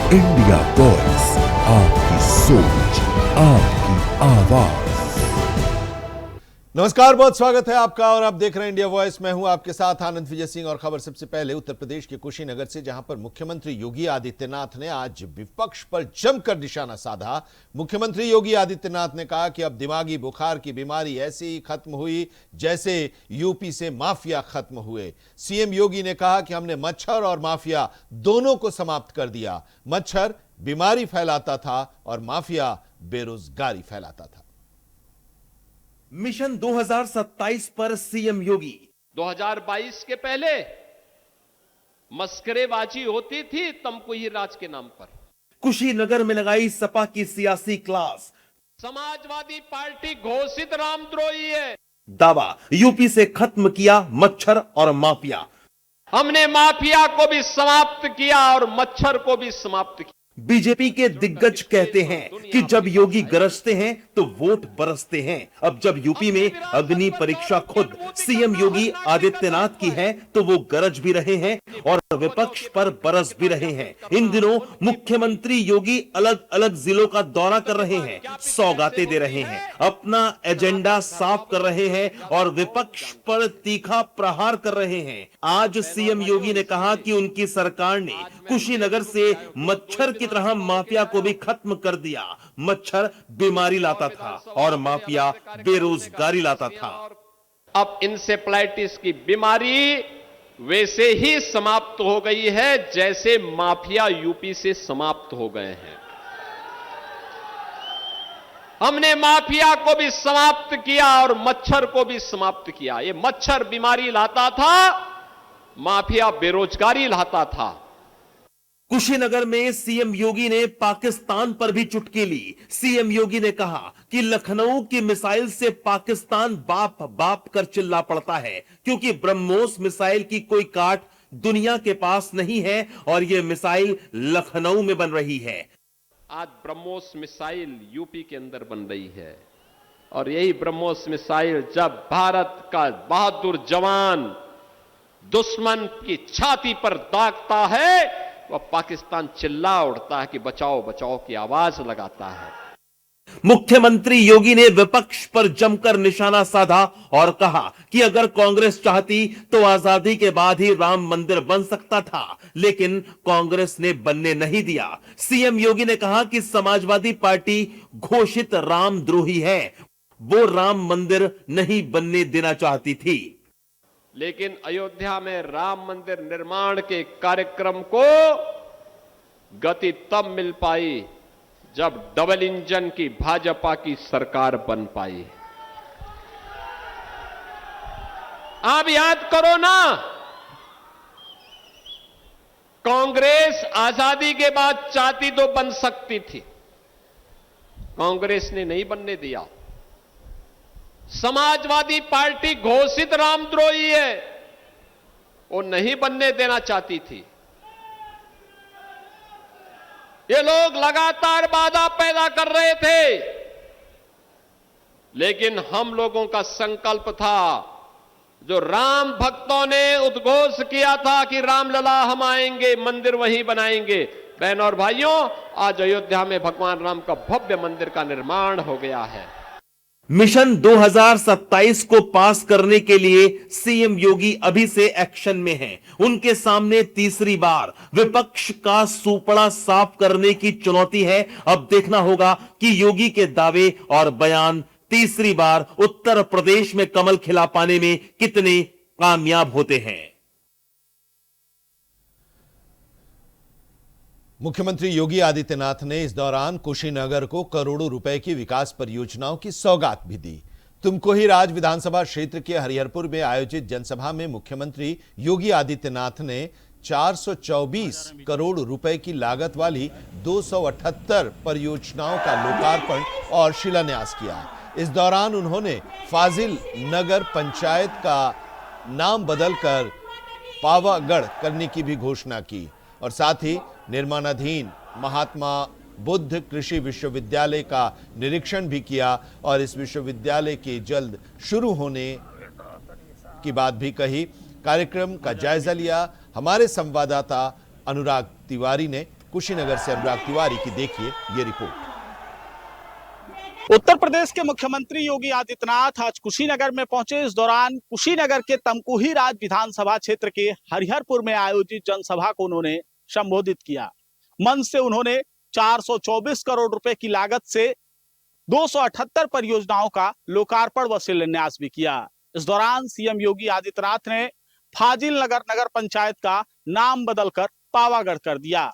India voice, आपकी सोच, आपकी आवाज। नमस्कार, बहुत स्वागत है आपका और आप देख रहे हैं इंडिया वॉइस। मैं हूं आपके साथ आनंद विजय सिंह और खबर सबसे पहले उत्तर प्रदेश के कुशीनगर से, जहां पर मुख्यमंत्री योगी आदित्यनाथ ने आज विपक्ष पर जमकर निशाना साधा। मुख्यमंत्री योगी आदित्यनाथ ने कहा कि अब दिमागी बुखार की बीमारी ऐसे ही खत्म हुई जैसे यूपी से माफिया खत्म हुए। सीएम योगी ने कहा कि हमने मच्छर और माफिया दोनों को समाप्त कर दिया। मच्छर बीमारी फैलाता था और माफिया बेरोजगारी फैलाता था। मिशन 2027 पर सीएम योगी। 2022 के पहले मस्करेबाजी होती थी तमकुही राज के नाम पर। कुशीनगर में लगाई सपा की सियासी क्लास। समाजवादी पार्टी घोषित रामद्रोही है। दावा, यूपी से खत्म किया मच्छर और माफिया। हमने माफिया को भी समाप्त किया और मच्छर को भी समाप्त किया। बीजेपी के दिग्गज कहते हैं कि जब योगी गरजते हैं तो वोट बरसते हैं। अब जब यूपी में अग्नि परीक्षा खुद सीएम योगी आदित्यनाथ की है तो वो गरज भी रहे हैं और विपक्ष पर बरस भी रहे हैं। इन दिनों मुख्यमंत्री योगी अलग अलग जिलों का दौरा कर रहे हैं, सौगातें दे रहे हैं, अपना एजेंडा साफ कर रहे हैं और विपक्ष पर तीखा प्रहार कर रहे हैं। आज सीएम योगी ने कहा कि उनकी सरकार ने कुशीनगर से मच्छर की तरह माफिया को भी खत्म कर दिया। मच्छर बीमारी लाता था और माफिया बेरोजगारी लाता था। अब इंसेफ्लाइटिस की बीमारी वैसे ही समाप्त हो गई है जैसे माफिया यूपी से समाप्त हो गए हैं। हमने माफिया को भी समाप्त किया और मच्छर को भी समाप्त किया। ये मच्छर बीमारी लाता था, माफिया बेरोजगारी लाता था। कुशीनगर में सीएम योगी ने पाकिस्तान पर भी चुटकी ली। सीएम योगी ने कहा कि लखनऊ की मिसाइल से पाकिस्तान बाप बाप कर चिल्ला पड़ता है, क्योंकि ब्रह्मोस मिसाइल की कोई काट दुनिया के पास नहीं है और यह मिसाइल लखनऊ में बन रही है। आज ब्रह्मोस मिसाइल यूपी के अंदर बन रही है और यही ब्रह्मोस मिसाइल जब भारत का बहादुर जवान दुश्मन की छाती पर दागता है, वह पाकिस्तान चिल्ला उठता है कि बचाओ बचाओ की आवाज लगाता है। मुख्यमंत्री योगी ने विपक्ष पर जमकर निशाना साधा और कहा कि अगर कांग्रेस चाहती तो आजादी के बाद ही राम मंदिर बन सकता था, लेकिन कांग्रेस ने बनने नहीं दिया। सीएम योगी ने कहा कि समाजवादी पार्टी घोषित रामद्रोही है, वो राम मंदिर नहीं बनने देना चाहती थी। लेकिन अयोध्या में राम मंदिर निर्माण के कार्यक्रम को गति तब मिल पाई जब डबल इंजन की भाजपा की सरकार बन पाई। आप याद करो ना, कांग्रेस आजादी के बाद चाहती तो बन सकती थी, कांग्रेस ने नहीं बनने दिया। समाजवादी पार्टी घोषित रामद्रोही है, वो नहीं बनने देना चाहती थी। ये लोग लगातार बाधा पैदा कर रहे थे, लेकिन हम लोगों का संकल्प था, जो राम भक्तों ने उद्घोष किया था कि रामलला हम आएंगे, मंदिर वहीं बनाएंगे। बहनों और भाइयों, आज अयोध्या में भगवान राम का भव्य मंदिर का निर्माण हो गया है। मिशन 2027 को पास करने के लिए सीएम योगी अभी से एक्शन में हैं। उनके सामने तीसरी बार विपक्ष का सूपड़ा साफ करने की चुनौती है। अब देखना होगा कि योगी के दावे और बयान तीसरी बार उत्तर प्रदेश में कमल खिला पाने में कितने कामयाब होते हैं। मुख्यमंत्री योगी आदित्यनाथ ने इस दौरान कुशीनगर को करोड़ों रुपए की विकास परियोजनाओं की सौगात भी दी। तुमकुही राज विधानसभा क्षेत्र के हरिहरपुर में आयोजित जनसभा में मुख्यमंत्री योगी आदित्यनाथ ने 424 करोड़ रुपए की लागत वाली 278 परियोजनाओं का लोकार्पण और शिलान्यास किया। इस दौरान उन्होंने फाजिल नगर पंचायत का नाम बदलकर पावागढ़ करने की भी घोषणा की और साथ ही निर्माणाधीन महात्मा बुद्ध कृषि विश्वविद्यालय का निरीक्षण भी किया और इस विश्वविद्यालय के जल्द शुरू होने की बात भी कही। कार्यक्रम का जायजा लिया हमारे संवाददाता अनुराग तिवारी ने। कुशीनगर से अनुराग तिवारी की देखिए ये रिपोर्ट। उत्तर प्रदेश के मुख्यमंत्री योगी आदित्यनाथ आज कुशीनगर में पहुंचे। इस दौरान कुशीनगर के तमकुही राज विधानसभा क्षेत्र के हरिहरपुर में आयोजित जनसभा को उन्होंने संबोधित किया। मंच से उन्होंने 424 करोड़ रुपए की लागत से 278 परियोजनाओं का लोकार्पण व शिलान्यास भी किया। इस दौरान सीएम योगी आदित्यनाथ ने फाजिल नगर नगर पंचायत का नाम बदलकर पावागढ़ कर दिया।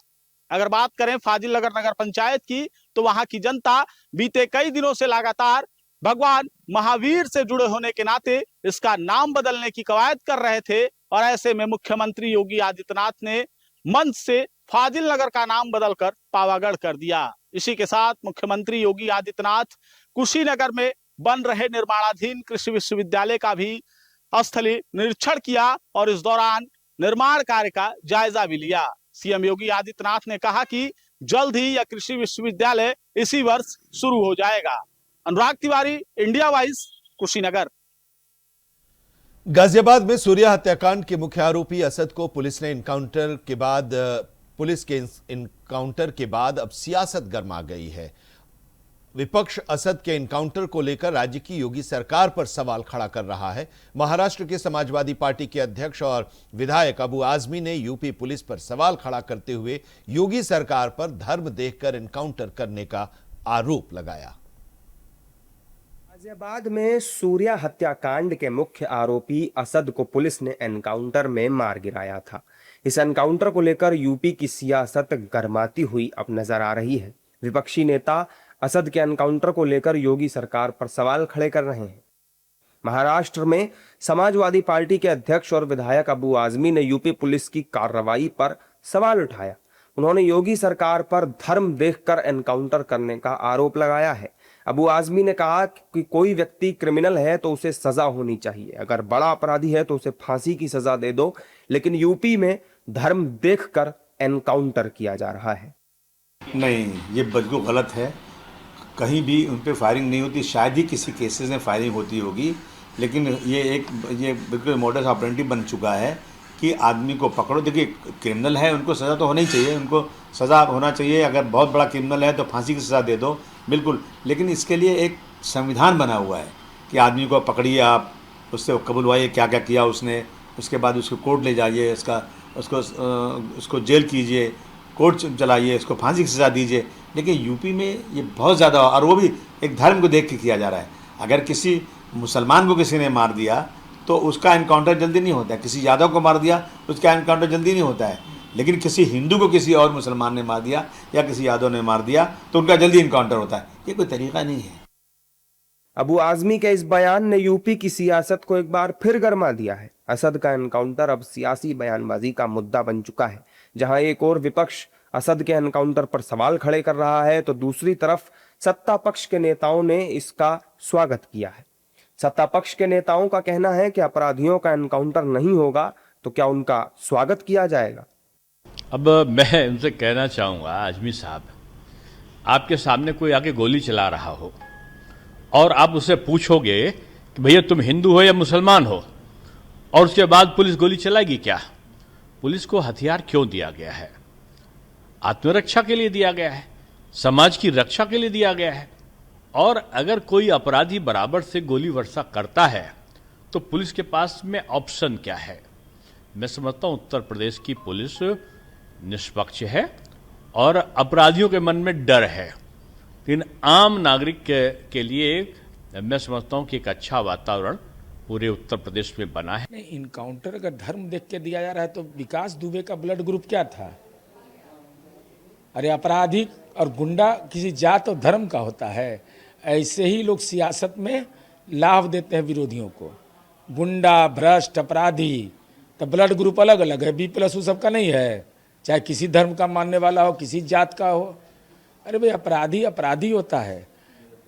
अगर बात करें फाजिल नगर नगर पंचायत की, तो वहां की जनता बीते कई दिनों से लगातार भगवान महावीर से जुड़े होने के नाते इसका नाम बदलने की कवायद कर रहे थे और ऐसे में मुख्यमंत्री योगी आदित्यनाथ ने मंच से फाजिल नगर का नाम बदलकर पावागढ़ कर दिया। इसी के साथ मुख्यमंत्री योगी आदित्यनाथ कुशीनगर में बन रहे निर्माणाधीन कृषि विश्वविद्यालय का भी स्थलीय निरीक्षण किया और इस दौरान निर्माण कार्य का जायजा भी लिया। सीएम योगी आदित्यनाथ ने कहा कि जल्द ही यह कृषि विश्वविद्यालय इसी वर्ष शुरू हो जाएगा। अनुराग तिवारी, इंडिया वॉइस, कुशीनगर। गाजियाबाद में सूर्या हत्याकांड के मुख्य आरोपी असद को पुलिस के इनकाउंटर के बाद अब सियासत गर्मा गई है। विपक्ष असद के इनकाउंटर को लेकर राज्य की योगी सरकार पर सवाल खड़ा कर रहा है। महाराष्ट्र के समाजवादी पार्टी के अध्यक्ष और विधायक अबू आजमी ने यूपी पुलिस पर सवाल खड़ा करते हुए योगी सरकार पर धर्म देखकर इनकाउंटर करने का आरोप लगाया। गाजियाबाद में सूर्या हत्याकांड के मुख्य आरोपी असद को पुलिस ने एनकाउंटर में मार गिराया था। इस एनकाउंटर को लेकर यूपी की सियासत गर्माती हुई अब नजर आ रही है। विपक्षी नेता असद के एनकाउंटर को लेकर योगी सरकार पर सवाल खड़े कर रहे हैं। महाराष्ट्र में समाजवादी पार्टी के अध्यक्ष और विधायक अबू आजमी ने यूपी पुलिस की कार्रवाई पर सवाल उठाया। उन्होंने योगी सरकार पर धर्म देखकर एनकाउंटर करने का आरोप लगाया है। अबू आजमी ने कहा कि कोई व्यक्ति क्रिमिनल है तो उसे सजा होनी चाहिए, अगर बड़ा अपराधी है तो उसे फांसी की सजा दे दो, लेकिन यूपी में धर्म देखकर एनकाउंटर किया जा रहा है। नहीं, ये बिल्कुल गलत है। कहीं भी उन पर फायरिंग नहीं होती, शायद ही किसी केसेस में फायरिंग होती होगी, लेकिन ये बिल्कुल मॉडस ऑपरेंडी बन चुका है कि आदमी को पकड़ो। देखिए, क्रिमिनल है, उनको सज़ा तो होनी ही चाहिए, उनको सज़ा होना चाहिए। अगर बहुत बड़ा क्रिमिनल है तो फांसी की सज़ा दे दो, बिल्कुल। लेकिन इसके लिए एक संविधान बना हुआ है कि आदमी को पकड़िए, आप उससे कबूलवाइए क्या क्या किया उसने, उसके बाद उसको कोर्ट ले जाइए, उसको जेल कीजिए, कोर्ट चलाइए, उसको फांसी की सज़ा दीजिए। लेकिन यूपी में ये बहुत ज़्यादा, और वो भी एक धर्म को देख के किया जा रहा है। अगर किसी मुसलमान को किसी ने मार दिया तो उसका एनकाउंटर जल्दी नहीं होता है, किसी यादव को मार दिया उसका एनकाउंटर जल्दी नहीं होता है, लेकिन किसी हिंदू को किसी और मुसलमान ने मार दिया या किसी यादव ने मार दिया तो उनका जल्दी इनकाउंटर होता है। ये कोई तरीका नहीं है। अबू आजमी के इस बयान ने यूपी की सियासत को एक बार फिर गरमा दिया है। असद का एनकाउंटर अब सियासी बयानबाजी का मुद्दा बन चुका है। जहां एक और विपक्ष असद के एनकाउंटर पर सवाल खड़े कर रहा है तो दूसरी तरफ सत्ता पक्ष के नेताओं ने इसका स्वागत किया है। सत्ता पक्ष के नेताओं का कहना है कि अपराधियों का एनकाउंटर नहीं होगा तो क्या उनका स्वागत किया जाएगा? अब मैं उनसे कहना चाहूँगा, आजमी साहब, आपके सामने कोई आके गोली चला रहा हो और आप उससे पूछोगे कि भैया तुम हिंदू हो या मुसलमान हो, और उसके बाद पुलिस गोली चलाएगी क्या? पुलिस को हथियार क्यों दिया गया है? आत्मरक्षा के लिए दिया गया है, समाज की रक्षा के लिए दिया गया है। और अगर कोई अपराधी बराबर से गोली वर्षा करता है तो पुलिस के पास में ऑप्शन क्या है? मैं समझता हूं उत्तर प्रदेश की पुलिस निष्पक्ष है और अपराधियों के मन में डर है, लेकिन आम नागरिक के लिए मैं समझता हूं कि एक अच्छा वातावरण पूरे उत्तर प्रदेश में बना है। नहीं, इनकाउंटर अगर धर्म देख के दिया जा रहा है तो विकास दुबे का ब्लड ग्रुप क्या था? अरे अपराधी और गुंडा किसी जात और धर्म का होता है। ऐसे ही लोग सियासत में लाभ देते हैं विरोधियों को। गुंडा, भ्रष्ट, अपराधी, तो ब्लड ग्रुप अलग अलग है, B+ सबका नहीं है, चाहे किसी धर्म का मानने वाला हो, किसी जात का हो। अरे भाई, अपराधी अपराधी होता है।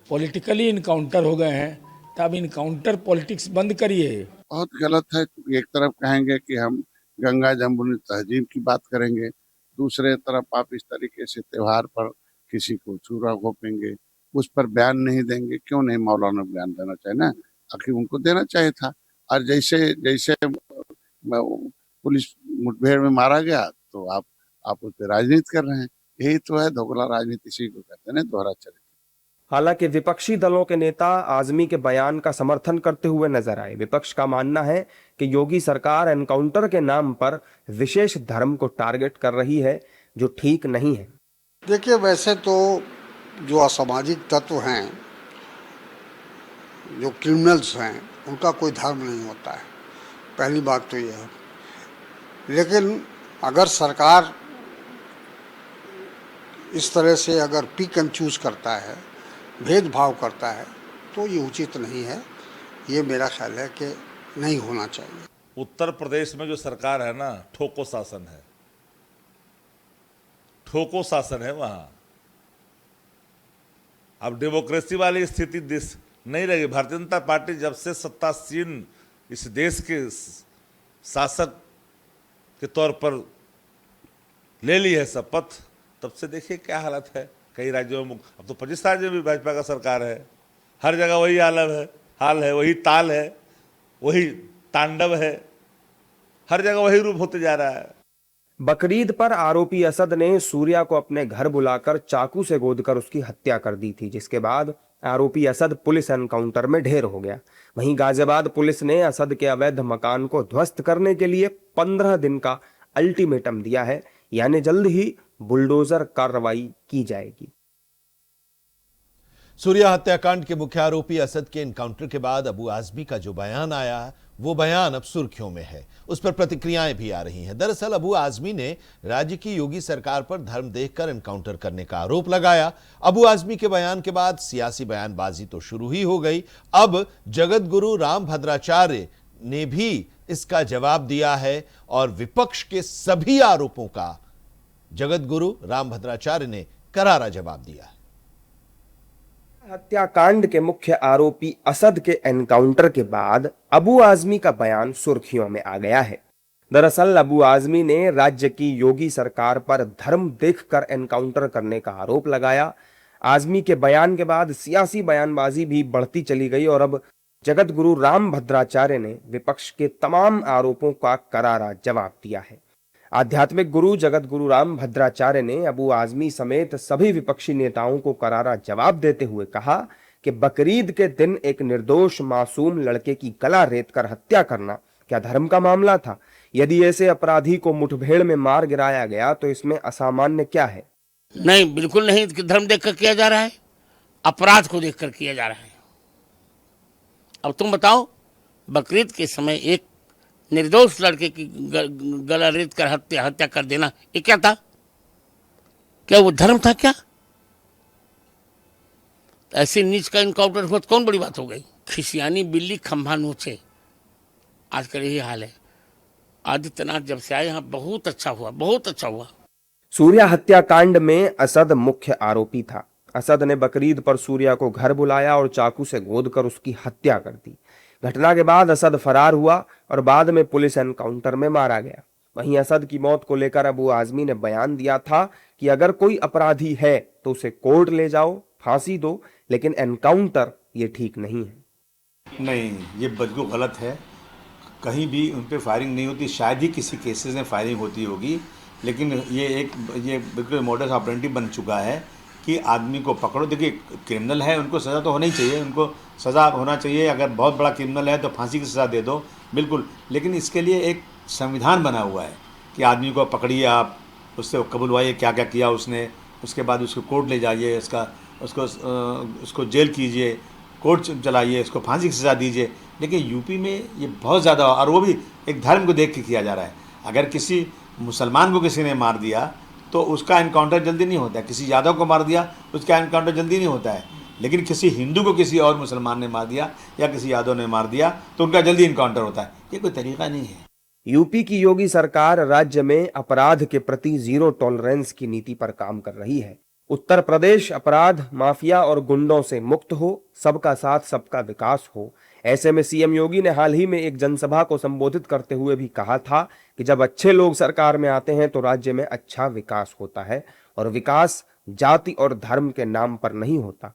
पॉलिटिकली इनकाउंटर हो गए हैं, तब इनकाउंटर पॉलिटिक्स बंद करिए। बहुत गलत है। एक तरफ कहेंगे कि हम गंगा जमुनी तहजीब की बात करेंगे, दूसरे तरफ आप इस तरीके से त्योहार पर किसी को छुरा घोपेंगे, उस पर बयान नहीं देंगे। क्यों नहीं? मौलाना बयान देना चाहिए ना, आखिर उनको देना चाहिए था। और जैसे पुलिस मुठभेड़ में मारा गया तो आप उस पर राजनीति कर रहे हैं। यही तो है दोगला राजनीति, इसी को कहते हैं ना, दोहरा चरित्र। हालांकि विपक्षी दलों के नेता आजमी के बयान का समर्थन करते हुए नजर आए। विपक्ष का मानना है कि योगी सरकार एनकाउंटर के नाम पर विशेष धर्म को टारगेट कर रही है, जो ठीक नहीं है। देखिए, वैसे तो जो असामाजिक तत्व हैं, जो क्रिमिनल्स हैं, उनका कोई धर्म नहीं होता है, पहली बात तो यह है। लेकिन अगर सरकार इस तरह से अगर पिक एंड चूज करता है, भेदभाव करता है, तो ये उचित नहीं है। ये मेरा ख्याल है कि नहीं होना चाहिए। उत्तर प्रदेश में जो सरकार है ना, ठोको शासन है, ठोको शासन है वहां। अब डेमोक्रेसी वाली स्थिति नहीं रही। भारतीय जनता पार्टी जब से सत्तासीन इस देश के शासक के तौर पर ले ली है शपथ, तब से देखिए क्या हालत है कई राज्यों में। अब तो 25 राज्यों में भी भाजपा का सरकार है, हर जगह वही हाल है, वही ताल है, वही तांडव है, हर जगह वही रूप होते जा रहा है। बकरीद पर आरोपी असद ने सूर्या को अपने घर बुलाकर चाकू से गोदकर उसकी हत्या कर दी थी, जिसके बाद आरोपी असद पुलिस एनकाउंटर में ढेर हो गया। वहीं गाजियाबाद पुलिस ने असद के अवैध मकान को ध्वस्त करने के लिए 15 दिन का अल्टीमेटम दिया है, यानी जल्द ही बुलडोजर कार्रवाई की जाएगी। सूर्या हत्याकांड के मुख्य आरोपी असद के एनकाउंटर के बाद अबू आजमी का जो बयान आया, वो बयान अब सुर्खियों में है। उस पर प्रतिक्रियाएं भी आ रही हैं। दरअसल अबू आजमी ने राज्य की योगी सरकार पर धर्म देखकर एनकाउंटर करने का आरोप लगाया। अबू आजमी के बयान के बाद सियासी बयानबाजी तो शुरू ही हो गई। अब जगत गुरु रामभद्राचार्य ने भी इसका जवाब दिया है और विपक्ष के सभी आरोपों का जगत गुरु रामभद्राचार्य ने करारा जवाब दिया है। हत्याकांड के मुख्य आरोपी असद के एनकाउंटर के बाद अबू आजमी का बयान सुर्खियों में आ गया है। दरअसल अबू आजमी ने राज्य की योगी सरकार पर धर्म देखकर एनकाउंटर करने का आरोप लगाया। आजमी के बयान के बाद सियासी बयानबाजी भी बढ़ती चली गई और अब जगत गुरु रामभद्राचार्य ने विपक्ष के तमाम आरोपों का करारा जवाब दिया है। आध्यात्मिक गुरु जगत गुरु रामभद्राचार्य ने अबू आजमी समेत सभी विपक्षी नेताओं को करारा जवाब देते हुए कहा कि बकरीद के दिन एक निर्दोष मासूम लड़के की गला रेतकर हत्या करना क्या धर्म का मामला था? यदि ऐसे अपराधी को मुठभेड़ में मार गिराया गया तो इसमें असामान्य क्या है? नहीं, बिल्कुल नहीं। धर्म देखकर किया जा रहा है, अपराध को देखकर किया जा रहा है। अब तुम बताओ, बकरीद के समय एक निर्दोष लड़के की गला रेत कर हत्या कर देना, ये क्या था? क्या वो धर्म था क्या? ऐसे नीच का इनकाउंटर हुआ तो कौन बड़ी बात हो गई? खिसियानी बिल्ली खंभा नोचे, आजकल यही हाल है। आदित्यनाथ जब से आए यहाँ बहुत अच्छा हुआ, बहुत अच्छा हुआ। सूर्या हत्याकांड में असद मुख्य आरोपी था। असद ने बकरीद पर सूर्या को घर बुलाया और चाकू से गोदकर उसकी हत्या कर दी। घटना के बाद असद फरार हुआ और बाद में पुलिस एनकाउंटर में मारा गया। वहीं असद की मौत को लेकर अबू आजमी ने बयान दिया था कि अगर कोई अपराधी है तो उसे कोर्ट ले जाओ, फांसी दो, लेकिन एनकाउंटर ये ठीक नहीं है। नहीं, ये बिल्कुल गलत है। कहीं भी उन पर फायरिंग नहीं होती, शायद ही किसी केसेस में फायरिंग होती होगी, लेकिन ये बिल्कुल मॉडस ऑपरेंडी बन चुका है कि आदमी को पकड़ो। देखिए, क्रिमिनल है, उनको सज़ा तो होना ही चाहिए, उनको सज़ा होना चाहिए। अगर बहुत बड़ा क्रिमिनल है तो फांसी की सज़ा दे दो, बिल्कुल। लेकिन इसके लिए एक संविधान बना हुआ है कि आदमी को पकड़िए, आप उससे कबूलवाइए क्या क्या किया उसने, उसके बाद उसको कोर्ट ले जाइए, उसको जेल कीजिए, कोर्ट चलाइए, उसको फांसी की सज़ा दीजिए। लेकिन यूपी में ये बहुत ज़्यादा, और वो भी एक धर्म को देख के किया जा रहा है। अगर किसी मुसलमान को किसी ने मार दिया तो उसका एनकाउंटर जल्दी नहीं होता है। किसी यादव को मार दिया, उसका एनकाउंटर जल्दी नहीं होता है। लेकिन किसी हिंदू को किसी और मुसलमान ने मार दिया या किसी यादव ने मार दिया तो उनका जल्दी एनकाउंटर होता है। ये कोई तरीका नहीं है। यूपी की योगी सरकार राज्य में अपराध के प्रति जीरो टॉलरेंस की नीति पर काम कर रही है। उत्तर प्रदेश अपराध, माफिया और गुंडों से मुक्त हो, सबका साथ सबका विकास हो। ऐसे में सीएम योगी ने हाल ही में एक जनसभा को संबोधित करते हुए भी कहा था कि जब अच्छे लोग सरकार में आते हैं तो राज्य में अच्छा विकास होता है और विकास जाति और धर्म के नाम पर नहीं होता।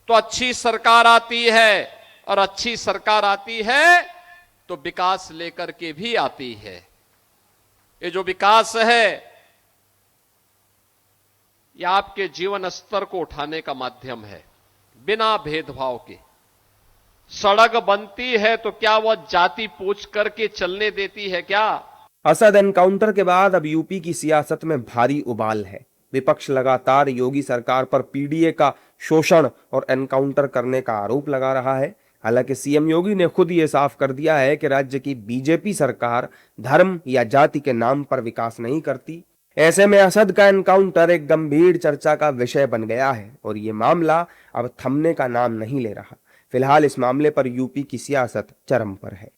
तो अच्छी सरकार आती है, और अच्छी सरकार आती है तो विकास लेकर के भी आती है। ये जो विकास है यह आपके जीवन स्तर को उठाने का माध्यम है, बिना भेदभाव के। सड़क बनती है तो क्या वह जाति पूछ करके चलने देती है क्या? असद एनकाउंटर के बाद अब यूपी की सियासत में भारी उबाल है। विपक्ष लगातार योगी सरकार पर पीडीए का शोषण और एनकाउंटर करने का आरोप लगा रहा है। हालांकि सीएम योगी ने खुद ये साफ कर दिया है कि राज्य की बीजेपी सरकार धर्म या जाति के नाम पर विकास नहीं करती। ऐसे में असद का एनकाउंटर एक गंभीर चर्चा का विषय बन गया है और ये मामला अब थमने का नाम नहीं ले रहा। फिलहाल इस मामले पर यूपी की सियासत चरम पर है।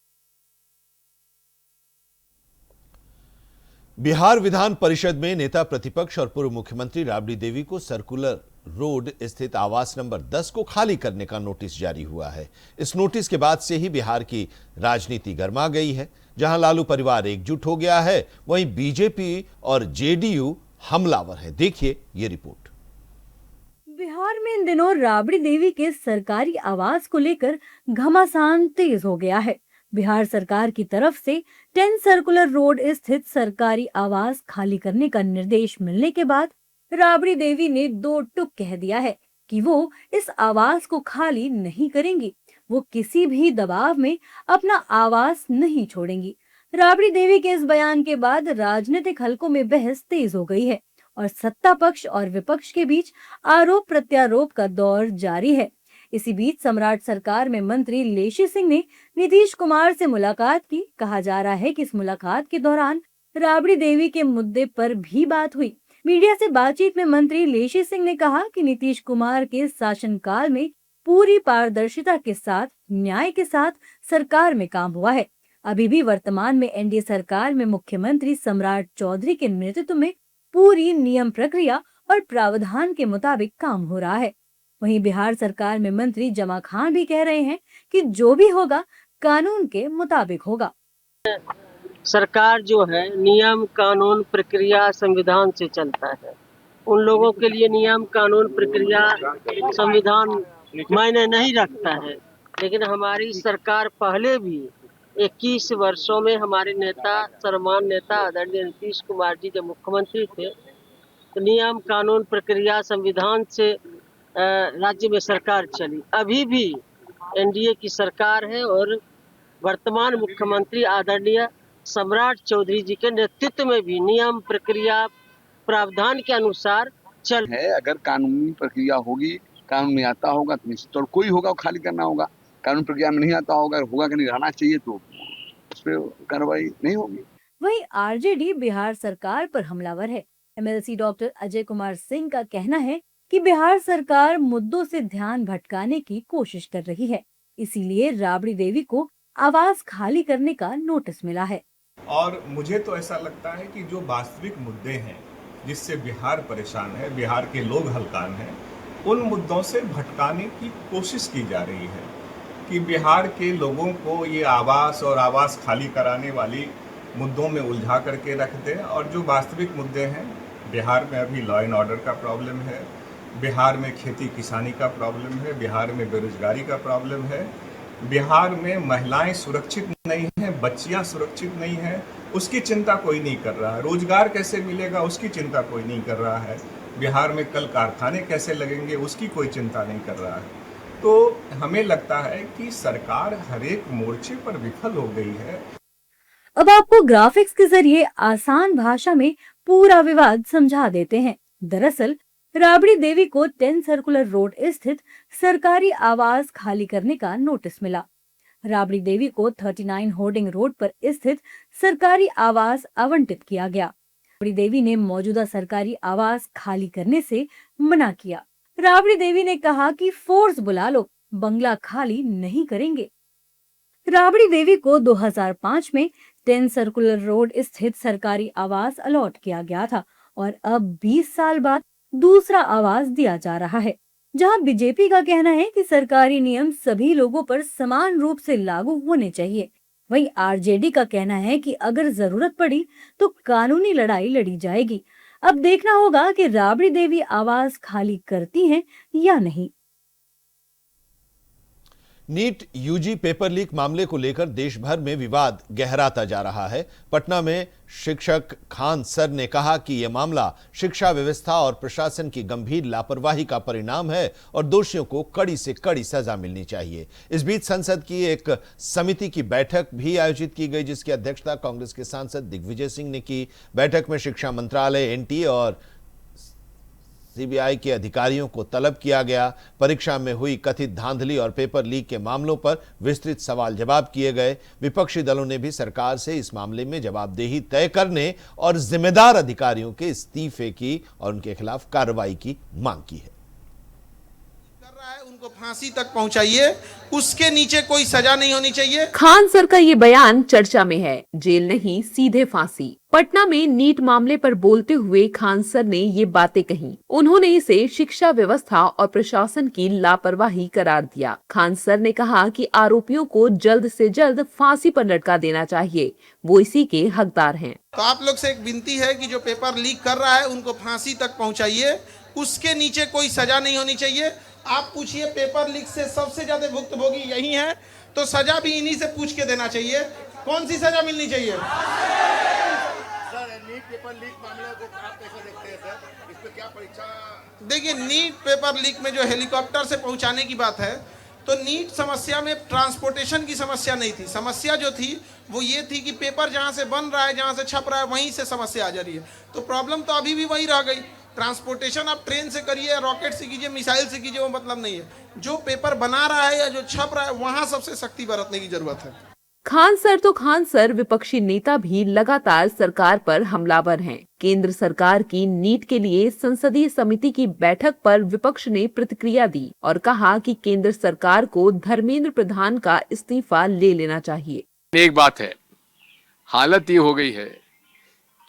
बिहार विधान परिषद में नेता प्रतिपक्ष और पूर्व मुख्यमंत्री राबड़ी देवी को सर्कुलर रोड स्थित आवास नंबर 10 को खाली करने का नोटिस जारी हुआ है। इस नोटिस के बाद से ही बिहार की राजनीति गर्मा गई है। जहां लालू परिवार एकजुट हो गया है, वहीं बीजेपी और जेडीयू हमलावर है। देखिए ये रिपोर्ट। बिहार में इन दिनों राबड़ी देवी के सरकारी आवास को लेकर घमासान तेज हो गया है। बिहार सरकार की तरफ से 10 सर्कुलर रोड स्थित सरकारी आवास खाली करने का निर्देश मिलने के बाद राबड़ी देवी ने दो टुक कह दिया है कि वो इस आवास को खाली नहीं करेंगी। वो किसी भी दबाव में अपना आवास नहीं छोड़ेंगी। राबड़ी देवी के इस बयान के बाद राजनीतिक हलकों में बहस तेज हो गई है और सत्ता पक्ष और विपक्ष के बीच आरोप प्रत्यारोप का दौर जारी है। इसी बीच सम्राट सरकार में मंत्री लेशी सिंह ने नीतीश कुमार से मुलाकात की। कहा जा रहा है कि इस मुलाकात के दौरान राबड़ी देवी के मुद्दे पर भी बात हुई। मीडिया से बातचीत में मंत्री लेशी सिंह ने कहा कि नीतीश कुमार के शासनकाल में पूरी पारदर्शिता के साथ, न्याय के साथ सरकार में काम हुआ है। अभी भी वर्तमान में एनडीए सरकार में मुख्यमंत्री सम्राट चौधरी के नेतृत्व में पूरी नियम प्रक्रिया और प्रावधान के मुताबिक काम हो रहा है। वहीं बिहार सरकार में मंत्री जमा खान भी कह रहे हैं कि जो भी होगा कानून के मुताबिक होगा। सरकार जो है नियम कानून प्रक्रिया संविधान से चलता है। उन लोगों के लिए नियम कानून प्रक्रिया संविधान मायने नहीं रखता है, लेकिन हमारी सरकार पहले भी 21 वर्षों में हमारे नेता सर्वमान्य नेता आदरणीय नीतीश कुमार जी जब मुख्यमंत्री थे तो नियम कानून प्रक्रिया संविधान से राज्य में सरकार चली। अभी भी एनडीए की सरकार है और वर्तमान मुख्यमंत्री आदरणीय सम्राट चौधरी जी के नेतृत्व में भी नियम प्रक्रिया प्रावधान के अनुसार चल है। अगर कानूनी प्रक्रिया होगी, कानून में आता होगा तो निश्चित तौर कोई होगा खाली करना होगा। कानून प्रक्रिया में नहीं आता होगा कि नहीं रहना चाहिए तो उस पर कार्रवाई नहीं होगी। वहीं आरजेडी बिहार सरकार पर हमलावर है। एमएलसी डॉक्टर अजय कुमार सिंह का कहना है कि बिहार सरकार मुद्दों से ध्यान भटकाने की कोशिश कर रही है, इसीलिए राबड़ी देवी को आवास खाली करने का नोटिस मिला है। और मुझे तो ऐसा लगता है कि जो वास्तविक मुद्दे हैं जिससे बिहार परेशान है, बिहार के लोग हलकान हैं, उन मुद्दों से भटकाने की कोशिश की जा रही है कि बिहार के लोगों को ये आवास और आवास खाली कराने वाली मुद्दों में उलझा करके रख दे। और जो वास्तविक मुद्दे हैं, बिहार में अभी लॉ एंड ऑर्डर का प्रॉब्लम है, बिहार में खेती किसानी का प्रॉब्लम है, बिहार में बेरोजगारी का प्रॉब्लम है, बिहार में महिलाएं सुरक्षित नहीं हैं, बच्चियां सुरक्षित नहीं हैं, उसकी चिंता कोई नहीं कर रहा है। रोजगार कैसे मिलेगा उसकी चिंता कोई नहीं कर रहा है। बिहार में कल कारखाने कैसे लगेंगे उसकी कोई चिंता नहीं कर रहा है। तो हमें लगता है कि सरकार हर एक मोर्चे पर विफल हो गई है। अब आपको ग्राफिक्स के जरिए आसान भाषा में पूरा विवाद समझा देते हैं। दरअसल राबड़ी देवी को 10 सर्कुलर रोड स्थित सरकारी आवास खाली करने का नोटिस मिला। राबड़ी देवी को 39 होर्डिंग रोड पर स्थित सरकारी आवास आवंटित किया गया। राबड़ी देवी ने मौजूदा सरकारी आवास खाली करने से मना किया। राबड़ी देवी ने कहा कि फोर्स बुला लो, बंगला खाली नहीं करेंगे। राबड़ी देवी को 2005 में 10 सर्कुलर रोड स्थित सरकारी आवास अलॉट किया गया था और अब 20 साल बाद दूसरा आवास दिया जा रहा है। जहां बीजेपी का कहना है कि सरकारी नियम सभी लोगों पर समान रूप से लागू होने चाहिए, वहीं आरजेडी का कहना है कि अगर जरूरत पड़ी तो कानूनी लड़ाई लड़ी जाएगी। अब देखना होगा कि राबड़ी देवी आवास खाली करती हैं या नहीं। नीट यूजी पेपर लीक मामले को लेकर देश भर में विवाद गहराता जा रहा है। पटना में शिक्षक खान सर ने कहा कि यह मामला शिक्षा व्यवस्था और प्रशासन की गंभीर लापरवाही का परिणाम है और दोषियों को कड़ी से कड़ी सजा मिलनी चाहिए। इस बीच संसद की एक समिति की बैठक भी आयोजित की गई, जिसकी अध्यक्षता कांग्रेस के सांसद दिग्विजय सिंह ने की। बैठक में शिक्षा मंत्रालय, एनटीए और सीबीआई के अधिकारियों को तलब किया गया। परीक्षा में हुई कथित धांधली और पेपर लीक के मामलों पर विस्तृत सवाल जवाब किए गए। विपक्षी दलों ने भी सरकार से इस मामले में जवाबदेही तय करने और जिम्मेदार अधिकारियों के इस्तीफे की और उनके खिलाफ कार्रवाई की मांग की है। उनको फांसी तक पहुंचाइए, उसके नीचे कोई सजा नहीं होनी चाहिए। खान सर का ये बयान चर्चा में है, जेल नहीं सीधे फांसी। पटना में नीट मामले पर बोलते हुए खान सर ने ये बातें कही। उन्होंने इसे शिक्षा व्यवस्था और प्रशासन की लापरवाही करार दिया। खान सर ने कहा कि आरोपियों को जल्द से जल्द फांसी पर लटका देना चाहिए, वो इसी के हकदार हैं। तो आप लोग से एक विनती है कि जो पेपर लीक कर रहा है उनको फांसी तक पहुंचाइए, उसके नीचे कोई सजा नहीं होनी चाहिए। आप पूछिए, पेपर लीक से सबसे ज्यादा भुक्तभोगी यही हैं, तो सजा भी इन्हीं से पूछ के देना चाहिए। कौन सी सजा मिलनी चाहिए? सर, नीट पेपर लीक मामले को आप कैसे देखते हैं सर? इस पे क्या परीक्षा? देखिए, नीट पेपर लीक में जो हेलीकॉप्टर से पहुंचाने की बात है, तो नीट समस्या में ट्रांसपोर्टेशन की समस्या नहीं थी। समस्या जो थी वो ये थी कि पेपर जहां से बन रहा है, जहां से छप रहा है, वहीं से समस्या आ जा रही है। तो प्रॉब्लम तो अभी भी वही रह गई। ट्रांसपोर्टेशन आप ट्रेन से करिए, रॉकेट से कीजिए, मिसाइल से कीजिए, वो मतलब नहीं है। जो पेपर बना रहा है या जो छप रहा है, वहां सबसे सख्ती बरतने की जरूरत है। खान सर तो खान सर, विपक्षी नेता भी लगातार सरकार पर हमलावर हैं। केंद्र सरकार की नीट के लिए संसदीय समिति की बैठक पर विपक्ष ने प्रतिक्रिया दी और कहा कि केंद्र सरकार को धर्मेंद्र प्रधान का इस्तीफा ले लेना चाहिए। एक बात है, हालत ये हो गई है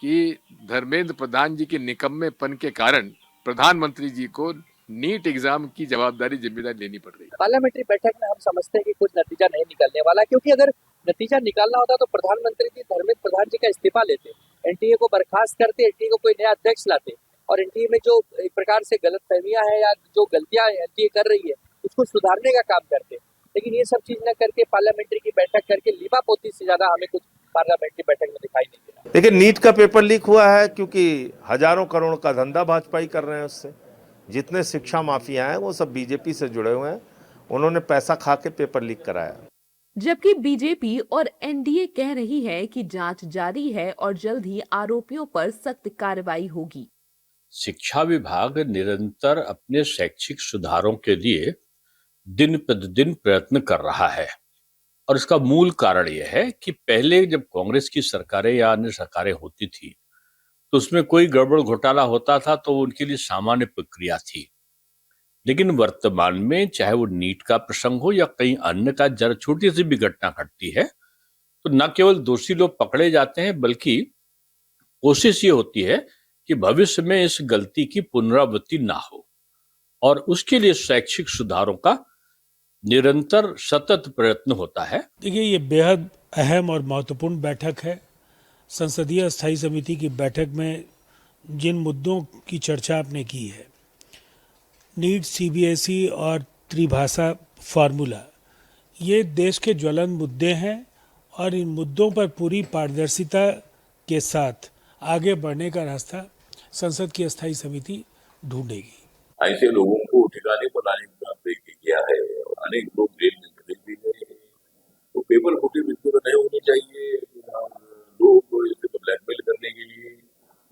कि धर्मेंद्र प्रधान जी के निकम्मेपन के कारण प्रधानमंत्री जी को नीट एग्जाम की जिम्मेदारी लेनी पड़ रही है। पार्लियामेंट्री बैठक में हम समझते हैं कि कुछ नतीजा नहीं निकलने वाला, क्योंकि अगर नतीजा निकालना होता तो प्रधानमंत्री जी धर्मेंद्र प्रधान जी का इस्तीफा लेते, एनटीए को बर्खास्त करते, एनटीए को कोई नया अध्यक्ष लाते और एनटीए में जो एक प्रकार से गलतफहमियां हैं या जो गलतियां एनटीए कर रही है उसको सुधारने का काम करते। लेकिन ये सब चीज न करके पार्लियामेंट्री की बैठक करके लीपापोती से ज्यादा हमें कुछ पार्लियामेंट्री बैठक में दिखाई नहीं दिया। देखिए, नीट का पेपर लीक हुआ है क्योंकि हजारों करोड़ का धंधा भाजपा ही कर रहे हैं उससे। जितने शिक्षा माफिया हैं वो सब बीजेपी से जुड़े हुए हैं, उन्होंने पैसा खा के पेपर लीक कराया। जबकि बीजेपी और एनडीए कह रही है कि जांच जारी है और जल्द ही आरोपियों पर सख्त कार्रवाई होगी। शिक्षा विभाग निरंतर अपने शैक्षिक सुधारों के लिए दिन प्रतिदिन प्रयत्न कर रहा है और इसका मूल कारण यह है कि पहले जब कांग्रेस की सरकारें या अन्य सरकारें होती थी तो उसमें कोई गड़बड़ घोटाला होता था तो उनके लिए सामान्य प्रक्रिया थी। लेकिन वर्तमान में चाहे वो नीट का प्रसंग हो या कहीं अन्य का जरा छोटी सी भी घटना घटती है तो न केवल दोषी लोग पकड़े जाते हैं बल्कि कोशिश ये होती है कि भविष्य में इस गलती की पुनरावृत्ति ना हो और उसके लिए शैक्षिक सुधारों का निरंतर सतत प्रयत्न होता है। देखिए, ये बेहद अहम और महत्वपूर्ण बैठक है। संसदीय स्थायी समिति की बैठक में जिन मुद्दों की चर्चा आपने की है, नीट, सीबीएसई और त्रिभाषा फार्मूला, ये देश के ज्वलंत मुद्दे हैं और इन मुद्दों पर पूरी पारदर्शिता के साथ आगे बढ़ने का रास्ता संसद की स्थायी समिति ढूंढेगी। ऐसे लोगों को ठिकाने पर लाने का प्रयत्न किया है और अनेक लोग जेल में भेज भी गए हैं। तो पेपर फुटे बिल्कुल नहीं होनी चाहिए। लोग को इससे ब्लैकमेल करने के लिए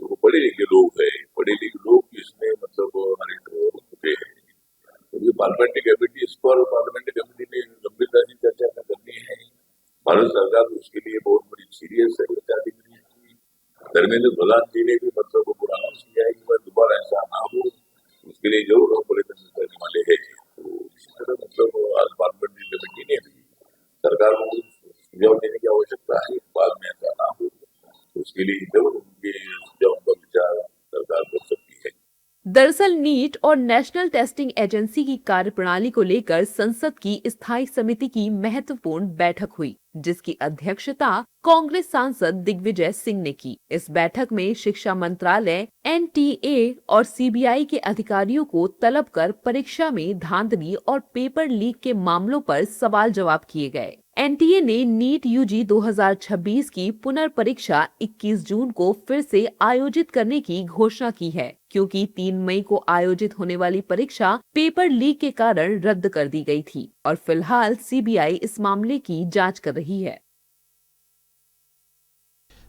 तो पढ़े लिखे लोग हैं, पढ़े लिखे लोग इसमें मतलब अनेक होते हैं। तो ये पार्लियामेंट्री कमेटी, इस पर पार्लियामेंट्री कमेटी ने गंभीरता से चर्चा करनी है। भारत सरकार उसके लिए बहुत बड़ी सीरियस है। धर्मेंद्र प्रधान जी ने भी मतलब परामर्श किया है कि दोबारा ऐसा ना हो, उसके लिए जरूर हम प्रयत्न करने वाले हैं। तो इसी तरह मतलब आज पार्लियामेंट्री कमेटी ने भी सरकार को सुझाव देने की आवश्यकता है, बाद में ऐसा ना हो, उसके लिए जरूर उनके सुझावों का विचार सरकार कर सकती है। दरअसल नीट और नेशनल टेस्टिंग एजेंसी की कार्यप्रणाली को लेकर संसद की स्थायी समिति की महत्वपूर्ण बैठक हुई, जिसकी अध्यक्षता कांग्रेस सांसद दिग्विजय सिंह ने की। इस बैठक में शिक्षा मंत्रालय, एनटीए और सीबीआई के अधिकारियों को तलब कर परीक्षा में धांधली और पेपर लीक के मामलों पर सवाल जवाब किए गए। एनटीए ने नीट यूजी 2026 की पुनर्परीक्षा 21 जून को फिर से आयोजित करने की घोषणा की है, क्योंकि 3 मई को आयोजित होने वाली परीक्षा पेपर लीक के कारण रद्द कर दी गई थी और फिलहाल सीबीआई इस मामले की जांच कर रही है।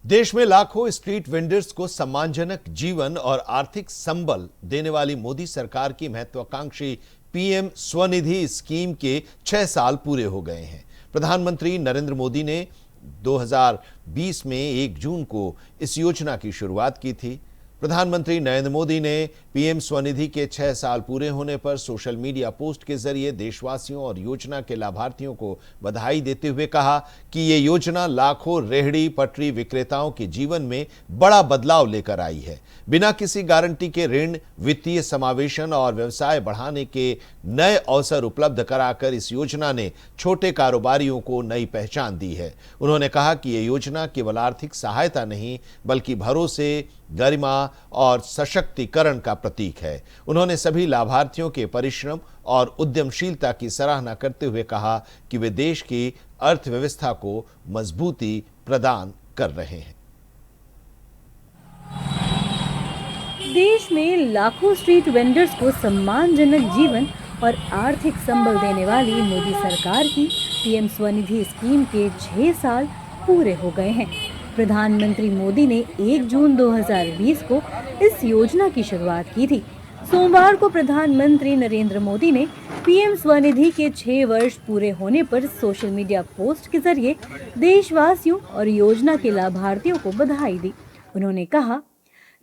देश में लाखों स्ट्रीट वेंडर्स को सम्मानजनक जीवन और आर्थिक संबल देने वाली मोदी सरकार की महत्वाकांक्षी पीएम स्वनिधि स्कीम के 6 साल पूरे हो गए हैं। प्रधानमंत्री नरेंद्र मोदी ने 2020 में 1 जून को इस योजना की शुरुआत की थी। प्रधानमंत्री नरेंद्र मोदी ने पीएम स्वनिधि के 6 साल पूरे होने पर सोशल मीडिया पोस्ट के जरिए देशवासियों और योजना के लाभार्थियों को बधाई देते हुए कहा कि ये योजना लाखों रेहड़ी पटरी विक्रेताओं के जीवन में बड़ा बदलाव लेकर आई है। बिना किसी गारंटी के ऋण, वित्तीय समावेशन और व्यवसाय बढ़ाने के नए अवसर उपलब्ध कराकर इस योजना ने छोटे कारोबारियों को नई पहचान दी है। उन्होंने कहा कि ये योजना केवल आर्थिक सहायता नहीं, बल्कि भरोसे, गरिमा और सशक्तिकरण का प्रतीक है। उन्होंने सभी लाभार्थियों के परिश्रम और उद्यमशीलता की सराहना करते हुए कहा कि वे देश की अर्थव्यवस्था को मजबूती प्रदान कर रहे हैं। देश में लाखों स्ट्रीट वेंडर्स को सम्मानजनक जीवन और आर्थिक संबल देने वाली मोदी सरकार की पीएम स्वनिधि स्कीम के 6 साल पूरे हो गए हैं। प्रधानमंत्री मोदी ने 1 जून 2020 को इस योजना की शुरुआत की थी। सोमवार को प्रधानमंत्री नरेंद्र मोदी ने पीएम स्वनिधि के 6 वर्ष पूरे होने पर सोशल मीडिया पोस्ट के जरिए देशवासियों और योजना के लाभार्थियों को बधाई दी। उन्होंने कहा,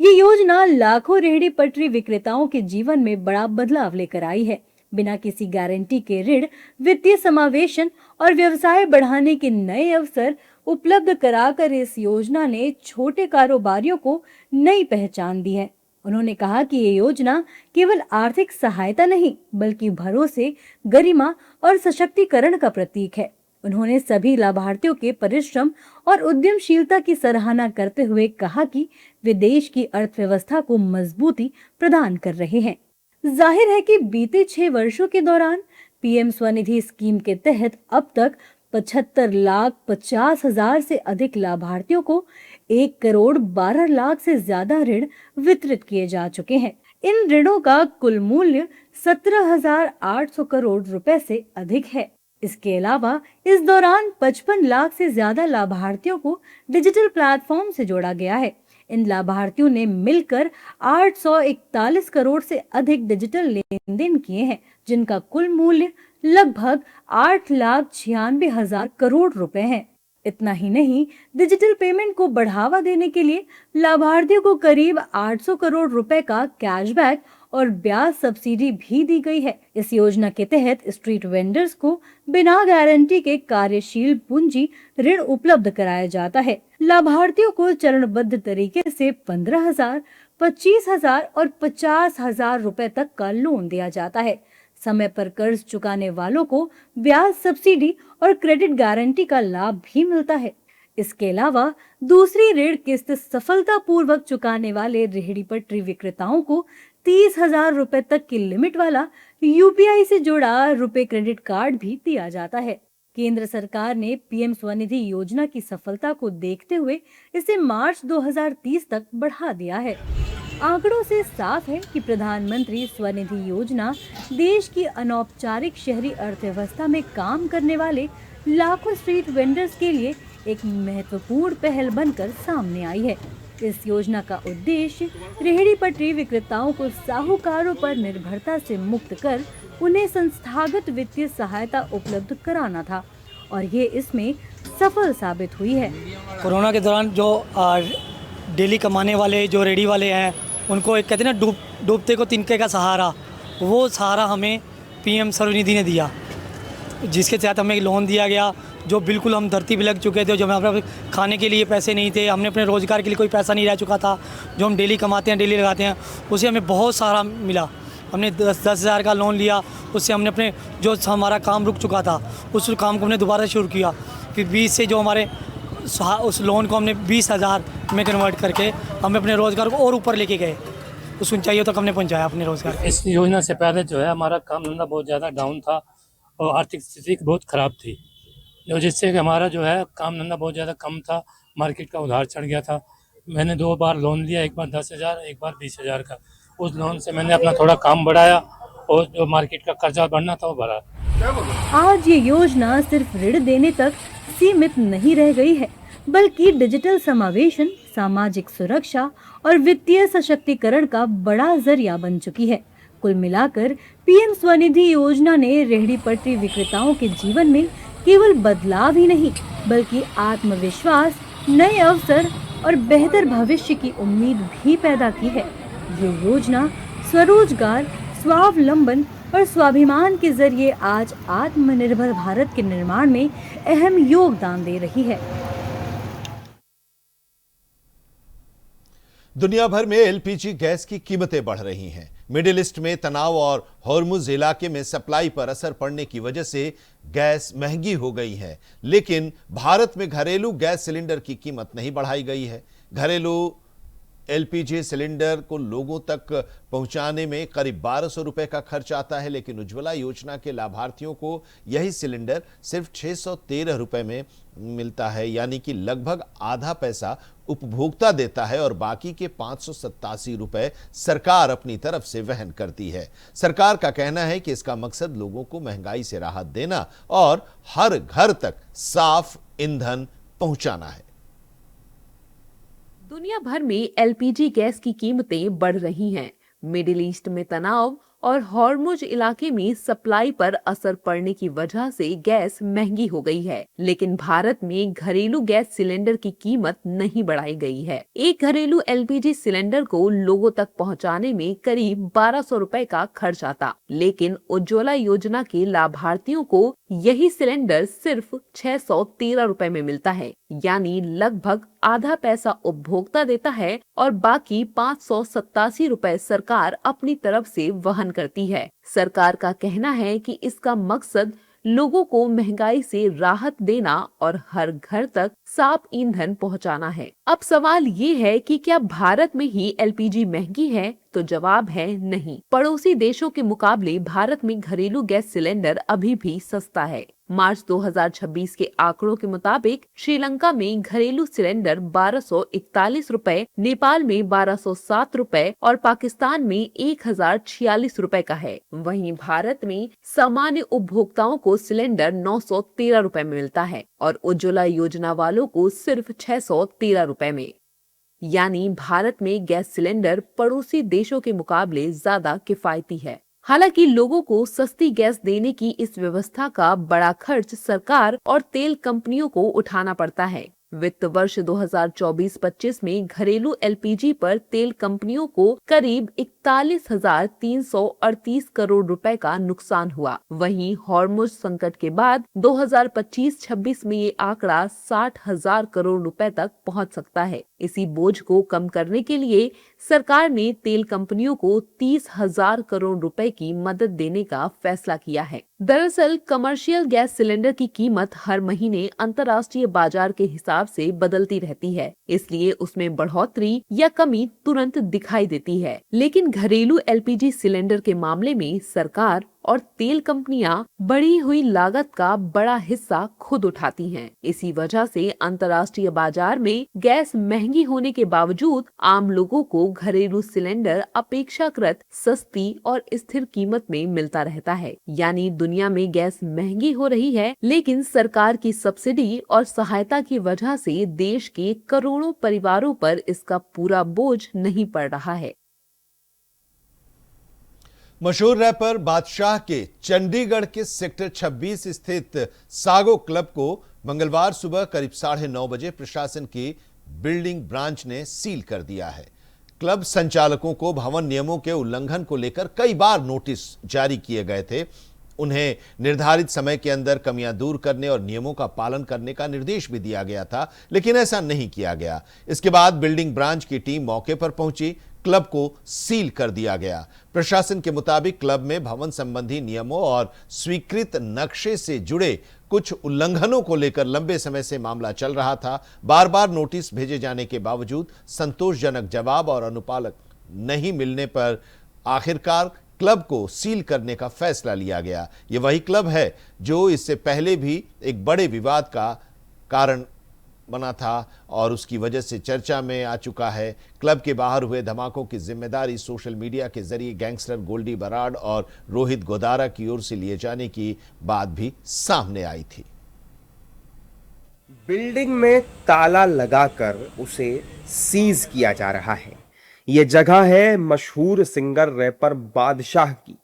ये योजना लाखों रेहड़ी पटरी विक्रेताओं के जीवन में बड़ा बदलाव लेकर आई है। बिना किसी गारंटी के ऋण, वित्तीय समावेशन और व्यवसाय बढ़ाने के नए अवसर उपलब्ध कराकर इस योजना ने छोटे कारोबारियों को नई पहचान दी है। उन्होंने कहा कि ये योजना केवल आर्थिक सहायता नहीं, बल्कि भरोसे, गरिमा और सशक्तिकरण का प्रतीक है। उन्होंने सभी लाभार्थियों के परिश्रम और उद्यमशीलता की सराहना करते हुए कहा कि वे देश की अर्थव्यवस्था को मजबूती प्रदान कर रहे हैं। जाहिर है कि बीते 6 वर्षों के दौरान पीएम स्वनिधि स्कीम के तहत अब तक 75,50,000 से अधिक लाभार्थियों को 1,12,00,000 से ज्यादा ऋण वितरित किए जा चुके हैं। इन ऋणों का कुल मूल्य 17,800 करोड़ रुपए से अधिक है। इसके अलावा इस दौरान 55 लाख से ज्यादा लाभार्थियों को डिजिटल प्लेटफॉर्म से जोड़ा गया है। इन लाभार्थियों ने मिलकर 841 करोड़ से अधिक डिजिटल लेन देन किए हैं, जिनका कुल मूल्य लगभग 8,96,000 करोड़ रुपए है। इतना ही नहीं, डिजिटल पेमेंट को बढ़ावा देने के लिए लाभार्थियों को करीब 800 करोड़ रुपए का कैशबैक और ब्याज सब्सिडी भी दी गई है। इस योजना के तहत स्ट्रीट वेंडर्स को बिना गारंटी के कार्यशील पूंजी ऋण उपलब्ध कराया जाता है। लाभार्थियों को चरणबद्ध तरीके से 15,000, 25,000 और 50,000 रुपए तक का लोन दिया जाता है। समय पर कर्ज चुकाने वालों को ब्याज सब्सिडी और क्रेडिट गारंटी का लाभ भी मिलता है। इसके अलावा दूसरी ऋण किस्त सफलतापूर्वक चुकाने वाले रेहड़ी पटरी विक्रेताओं को 30,000 रुपए तक की लिमिट वाला यूपीआई से जुड़ा रुपए क्रेडिट कार्ड भी दिया जाता है। केंद्र सरकार ने पीएम स्वनिधि योजना की सफलता को देखते हुए इसे मार्च 2030 तक बढ़ा दिया है। आंकड़ों से साफ है कि प्रधानमंत्री स्वनिधि योजना देश की अनौपचारिक शहरी अर्थव्यवस्था में काम करने वाले लाखों स्ट्रीट वेंडर्स के लिए एक महत्वपूर्ण पहल बनकर सामने आई है। इस योजना का उद्देश्य रेहड़ी पटरी विक्रेताओं को साहूकारों पर निर्भरता से मुक्त कर उन्हें संस्थागत वित्तीय सहायता उपलब्ध कराना था और ये इसमें सफल साबित हुई है। कोरोना के दौरान जो डेली कमाने वाले जो रेहड़ी वाले हैं, उनको एक कहते हैं ना डूबते को तिनके का सहारा, वो सहारा हमें पीएम स्वनिधि ने दिया। जिसके तहत हमें लोन दिया गया, जो बिल्कुल हम धरती पे लग चुके थे, जो हमें अपने खाने के लिए पैसे नहीं थे, हमने अपने रोज़गार के लिए कोई पैसा नहीं रह चुका था, जो हम डेली कमाते हैं डेली लगाते हैं, उसे हमें बहुत सारा मिला। हमने 10,000 का लोन लिया, उससे हमने अपने जो हमारा काम रुक चुका था उस काम को हमने दोबारा शुरू किया। फिर 20 से जो हमारे उस लोन को हमने 20,000 में कन्वर्ट करके हमें अपने रोज़गार को और ऊपर लेके गए, उस ऊंचाइयों तक हमने पहुंचाया अपने रोज़गार। इस योजना से पहले जो है हमारा काम धंधा बहुत ज़्यादा डाउन था और आर्थिक स्थिति बहुत ख़राब थी, जिससे कि हमारा जो है काम धंधा बहुत ज़्यादा कम था, मार्केट का उधार चढ़ गया था। मैंने 2 बार लोन लिया, एक बार 10,000, एक बार 20,000 का। उस लोन से मैंने अपना थोड़ा काम बढ़ाया और जो मार्केट का कर्जा बढ़ना था वो भरा। आज ये योजना सिर्फ ऋण देने तक सीमित नहीं रह गई है, बल्कि डिजिटल समावेशन, सामाजिक सुरक्षा और वित्तीय सशक्तिकरण का बड़ा जरिया बन चुकी है। कुल मिलाकर पीएम स्वनिधि योजना ने रेहड़ी पटरी विक्रेताओं के जीवन में केवल बदलाव ही नहीं, बल्कि आत्मविश्वास, नए अवसर और बेहतर भविष्य की उम्मीद भी पैदा की है। ये योजना स्वरोजगार, स्वावलंबन और स्वाभिमान के जरिए आज आत्मनिर्भर भारत के निर्माण में अहम योगदान दे रही है। दुनिया भर में एलपीजी गैस की कीमतें बढ़ रही हैं। मिडिल ईस्ट में तनाव और हॉर्मुज इलाके में सप्लाई पर असर पड़ने की वजह से गैस महंगी हो गई है, लेकिन भारत में घरेलू गैस सिलेंडर की कीमत नहीं बढ़ाई गई है। घरेलू एलपीजी सिलेंडर को लोगों तक पहुंचाने में करीब 1200 रुपए का खर्च आता है, लेकिन उज्ज्वला योजना के लाभार्थियों को यही सिलेंडर सिर्फ 613 रुपए में मिलता है, यानी कि लगभग आधा पैसा उपभोक्ता देता है और बाकी के 587 रुपए सरकार अपनी तरफ से वहन करती है। सरकार का कहना है कि इसका मकसद लोगों को महंगाई से राहत देना और हर घर तक साफ ईंधन पहुंचाना है। दुनिया भर में एलपीजी गैस की कीमतें बढ़ रही हैं। मिडिल ईस्ट में तनाव और हॉर्मुज इलाके में सप्लाई पर असर पड़ने की वजह से गैस महंगी हो गई है, लेकिन भारत में घरेलू गैस सिलेंडर की कीमत नहीं बढ़ाई गई है। एक घरेलू एलपीजी सिलेंडर को लोगों तक पहुंचाने में करीब 1200 रुपए का खर्च आता, लेकिन उज्ज्वला योजना के लाभार्थियों को यही सिलेंडर सिर्फ 613 रुपए में मिलता है, यानी लगभग आधा पैसा उपभोक्ता देता है और बाकी 587 रुपए सरकार अपनी तरफ से वहन करती है। सरकार का कहना है कि इसका मकसद लोगों को महंगाई से राहत देना और हर घर तक साफ ईंधन पहुंचाना है। अब सवाल ये है कि क्या भारत में ही एलपीजी महंगी है? तो जवाब है नहीं। पड़ोसी देशों के मुकाबले भारत में घरेलू गैस सिलेंडर अभी भी सस्ता है। मार्च 2026 के आंकड़ों के मुताबिक श्रीलंका में घरेलू सिलेंडर 1241 रुपए, नेपाल में 1207 रुपए और पाकिस्तान में 1046 रुपए का है। वहीं भारत में सामान्य उपभोक्ताओं को सिलेंडर 913 रुपए में मिलता है और उज्ज्वला योजना वालों को सिर्फ 613 रुपए में। यानी भारत में गैस सिलेंडर पड़ोसी देशों के मुकाबले ज्यादा किफायती है। हालांकि लोगों को सस्ती गैस देने की इस व्यवस्था का बड़ा खर्च सरकार और तेल कंपनियों को उठाना पड़ता है। वित्त वर्ष 2024-25 में घरेलू एलपीजी पर तेल कंपनियों को करीब 41,338 करोड़ रुपए का नुकसान हुआ। वहीं हॉर्मुज संकट के बाद 2025-26 में ये आंकड़ा 60,000 करोड़ रुपए तक पहुंच सकता है। इसी बोझ को कम करने के लिए सरकार ने तेल कंपनियों को 30,000 करोड़ रुपए की मदद देने का फैसला किया है। दरअसल कमर्शियल गैस सिलेंडर की कीमत हर महीने अंतर्राष्ट्रीय बाजार के हिसाब से बदलती रहती है, इसलिए उसमें बढ़ोतरी या कमी तुरंत दिखाई देती है। लेकिन घरेलू एलपीजी सिलेंडर के मामले में सरकार और तेल कंपनियां बढ़ी हुई लागत का बड़ा हिस्सा खुद उठाती हैं। इसी वजह से अंतर्राष्ट्रीय बाजार में गैस महंगी होने के बावजूद आम लोगों को घरेलू सिलेंडर अपेक्षाकृत सस्ती और स्थिर कीमत में मिलता रहता है। यानी दुनिया में गैस महंगी हो रही है, लेकिन सरकार की सब्सिडी और सहायता की वजह से देश के करोड़ों परिवारों पर इसका पूरा बोझ नहीं पड़ रहा है। मशहूर रैपर बादशाह के चंडीगढ़ के सेक्टर 26 स्थित सागो क्लब को मंगलवार सुबह करीब 9:30 बजे प्रशासन की बिल्डिंग ब्रांच ने सील कर दिया है। क्लब संचालकों को भवन नियमों के उल्लंघन को लेकर कई बार नोटिस जारी किए गए थे। उन्हें निर्धारित समय के अंदर कमियां दूर करने और नियमों का पालन करने का निर्देश भी दिया गया था, लेकिन ऐसा नहीं किया गया। इसके बाद बिल्डिंग ब्रांच की टीम मौके पर पहुंची, क्लब को सील कर दिया गया। प्रशासन के मुताबिक क्लब में भवन संबंधी नियमों और स्वीकृत नक्शे से जुड़े कुछ उल्लंघनों को लेकर लंबे समय से मामला चल रहा था। बार बार नोटिस भेजे जाने के बावजूद संतोषजनक जवाब और अनुपालन नहीं मिलने पर आखिरकार क्लब को सील करने का फैसला लिया गया। यह वही क्लब है जो इससे पहले भी एक बड़े विवाद का कारण बना था और उसकी वजह से चर्चा में आ चुका है। क्लब के बाहर हुए धमाकों की जिम्मेदारी सोशल मीडिया के जरिए गैंगस्टर गोल्डी बराड़ और रोहित गोदारा की ओर से लिए जाने की बात भी सामने आई थी। बिल्डिंग में ताला लगाकर उसे सीज किया जा रहा है। ये जगह है मशहूर सिंगर रैपर बादशाह की।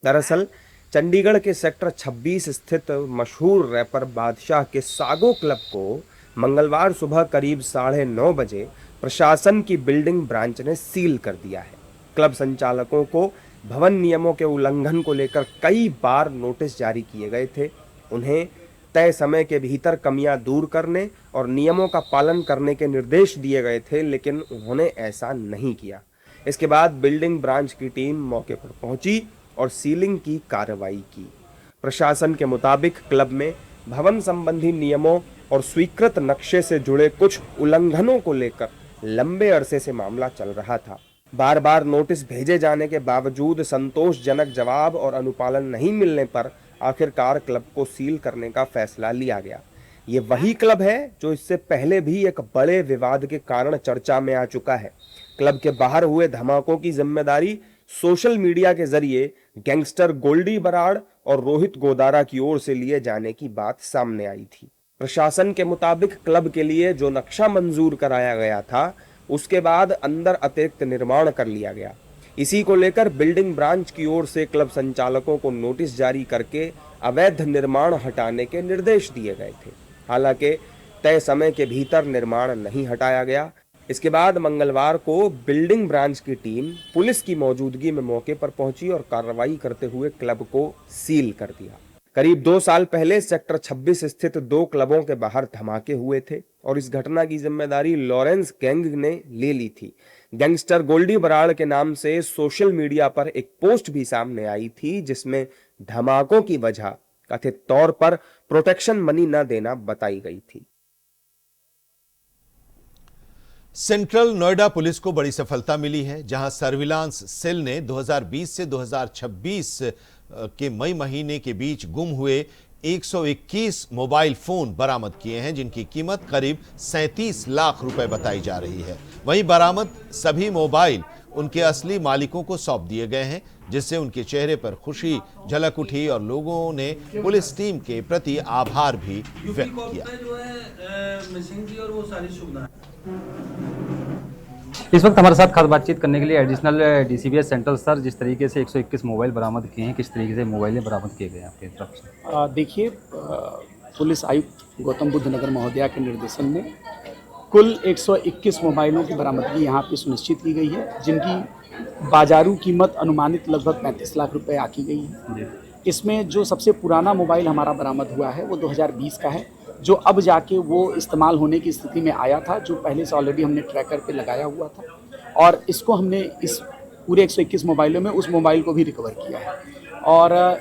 दरअसल चंडीगढ़ के सेक्टर 26 स्थित मशहूर रैपर बादशाह के सागो क्लब को मंगलवार सुबह करीब 9:30 बजे प्रशासन की बिल्डिंग ब्रांच ने सील कर दिया है। क्लब संचालकों को भवन नियमों के उल्लंघन को लेकर कई बार नोटिस जारी किए गए थे। उन्हें तय समय के भीतर कमियां दूर करने और नियमों का पालन करने के निर्देश दिए गए थे, लेकिन उन्होंने ऐसा नहीं किया। इसके बाद बिल्डिंग ब्रांच की टीम मौके पर पहुंची और सीलिंग की कार्रवाई की। प्रशासन के मुताबिक क्लब में भवन संबंधी नियमों और स्वीकृत नक्शे से जुड़े कुछ उल्लंघनों को लेकर लंबे अरसे से मामला चल रहा था। बार बार नोटिस भेजे जाने के बावजूद संतोषजनक जवाब और अनुपालन नहीं मिलने पर आखिरकार क्लब को सील करने का फैसला लिया गया। ये वही क्लब है जो इससे पहले भी एक बड़े विवाद के कारण चर्चा में आ चुका है। क्लब के बाहर हुए धमाकों की जिम्मेदारी सोशल मीडिया के जरिए गैंगस्टर गोल्डी बराड़ और रोहित गोदारा की ओर से लिए जाने की बात सामने आई थी। प्रशासन के मुताबिक क्लब के लिए जो नक्शा मंजूर कराया गया था, उसके बाद अंदर अतिरिक्त निर्माण कर लिया गया। इसी को लेकर बिल्डिंग ब्रांच की ओर से क्लब संचालकों को नोटिस जारी करके अवैध निर्माण हटाने के निर्देश दिए गए थे। हालांकि तय समय के भीतर निर्माण नहीं हटाया गया। इसके बाद मंगलवार को बिल्डिंग ब्रांच की टीम पुलिस की मौजूदगी में मौके पर पहुंची और कार्रवाई करते हुए क्लब को सील कर दिया। करीब 2 साल पहले सेक्टर 26 स्थित 2 क्लबों के बाहर धमाके हुए थे और इस घटना की जिम्मेदारी लॉरेंस गैंग ने ले ली थी। गैंगस्टर गोल्डी बराड़ के नाम से सोशल मीडिया पर एक पोस्ट भी सामने आई थी, जिसमें धमाकों की वजह कथित तौर पर प्रोटेक्शन मनी न देना बताई गई थी। सेंट्रल नोएडा पुलिस को बड़ी सफलता मिली है, जहां सर्विलांस सेल ने 2020 से 2026 के मई महीने के बीच गुम हुए 121 मोबाइल फोन बरामद किए हैं, जिनकी कीमत करीब 37 लाख रुपए बताई जा रही है। वहीं बरामद सभी मोबाइल उनके असली मालिकों को सौंप दिए गए हैं, जिससे उनके चेहरे पर खुशी झलक उठी और लोगों ने पुलिस टीम के प्रति आभार भी व्यक्त किया। इस वक्त हमारे साथ खास बातचीत करने के लिए एडिशनल डीसीबीएस सेंट्रल सर, जिस तरीके से 121 मोबाइल बरामद किए हैं, किस तरीके से मोबाइलें बरामद किए गए आपकी तरफ से? देखिए, पुलिस आयुक्त गौतम बुद्ध नगर महोदया के निर्देशन में कुल 121 मोबाइलों की बरामदगी यहाँ पे सुनिश्चित की गई है, जिनकी बाजारू कीमत अनुमानित लगभग 35 लाख रुपए आकी गई है। इसमें जो सबसे पुराना मोबाइल हमारा बरामद हुआ है वो 2020 का है, जो अब जाके वो इस्तेमाल होने की स्थिति में आया था, जो पहले से ऑलरेडी हमने ट्रैकर पे लगाया हुआ था, और इसको हमने इस पूरे 121 मोबाइलों में उस मोबाइल को भी रिकवर किया है। और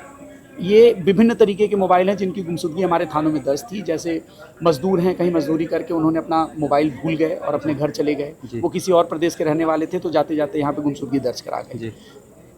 ये विभिन्न तरीके के मोबाइल हैं जिनकी गुमशुदगी हमारे थानों में दर्ज थी। जैसे मजदूर हैं, कहीं मजदूरी करके उन्होंने अपना मोबाइल भूल गए और अपने घर चले गए, वो किसी और प्रदेश के रहने वाले थे, तो जाते जाते यहाँ पे गुमशुदगी दर्ज करा गए।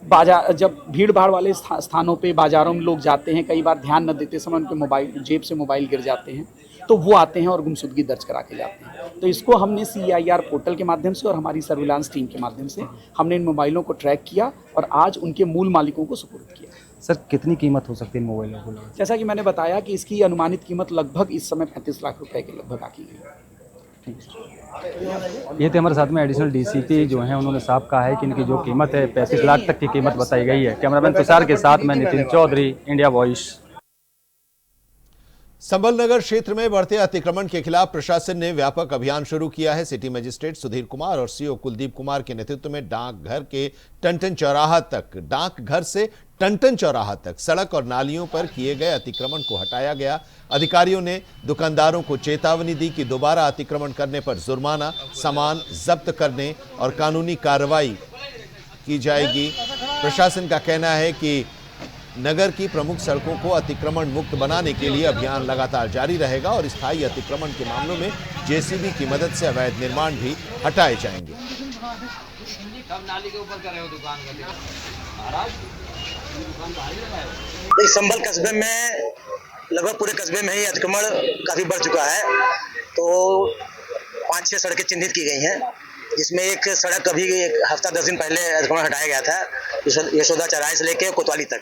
बाजार, जब भीड़ भाड़ वाले स्थानों पे बाजारों में लोग जाते हैं, कई बार ध्यान न देते समय उनके मोबाइल जेब से मोबाइल गिर जाते हैं, तो वो आते हैं और गुमशुदगी दर्ज करा के जाते हैं। तो इसको हमने CIR पोर्टल के माध्यम से और हमारी सर्विलांस टीम के माध्यम से हमने इन मोबाइलों को ट्रैक किया और आज उनके मूल मालिकों को सुपुर्द किया। सर, कितनी कीमत हो सकती है मोबाइलों को? जैसा कि मैंने बताया कि इसकी अनुमानित कीमत लगभग इस समय 35 लाख रुपए के लगभग आकी गई है। ये थे हमारे साथ में एडिशनल DCP जो हैं, उन्होंने साफ कहा है कि इनकी जो कीमत है 35 लाख तक की कीमत बताई गई है। कैमरामैन तुषार के साथ मैं नितिन चौधरी, इंडिया वॉइस। संबल नगर क्षेत्र में बढ़ते अतिक्रमण के खिलाफ प्रशासन ने व्यापक अभियान शुरू किया है। सिटी मजिस्ट्रेट सुधीर कुमार और CO कुलदीप कुमार के नेतृत्व में डाकघर के टन चौराहा तक, डाकघर से टंटन चौराहा तक सड़क और नालियों पर किए गए अतिक्रमण को हटाया गया। अधिकारियों ने दुकानदारों को चेतावनी दी कि दोबारा अतिक्रमण करने पर जुर्माना, सामान जब्त करने और कानूनी कार्रवाई की जाएगी। प्रशासन का कहना है कि नगर की प्रमुख सड़कों को अतिक्रमण मुक्त बनाने के लिए अभियान लगातार जारी रहेगा और स्थायी अतिक्रमण के मामलों में जेसीबी की मदद से अवैध निर्माण भी हटाए जाएंगे। संभल कस्बे में लगभग पूरे कस्बे में ही अतिक्रमण काफी बढ़ चुका है। तो 5-6 सड़कें चिन्हित की गई हैं, जिसमें एक सड़क अभी एक हफ्ता 10 दिन पहले अतिक्रमण हटाया गया था, यशोदा चौराहे से लेके कोतवाली तक।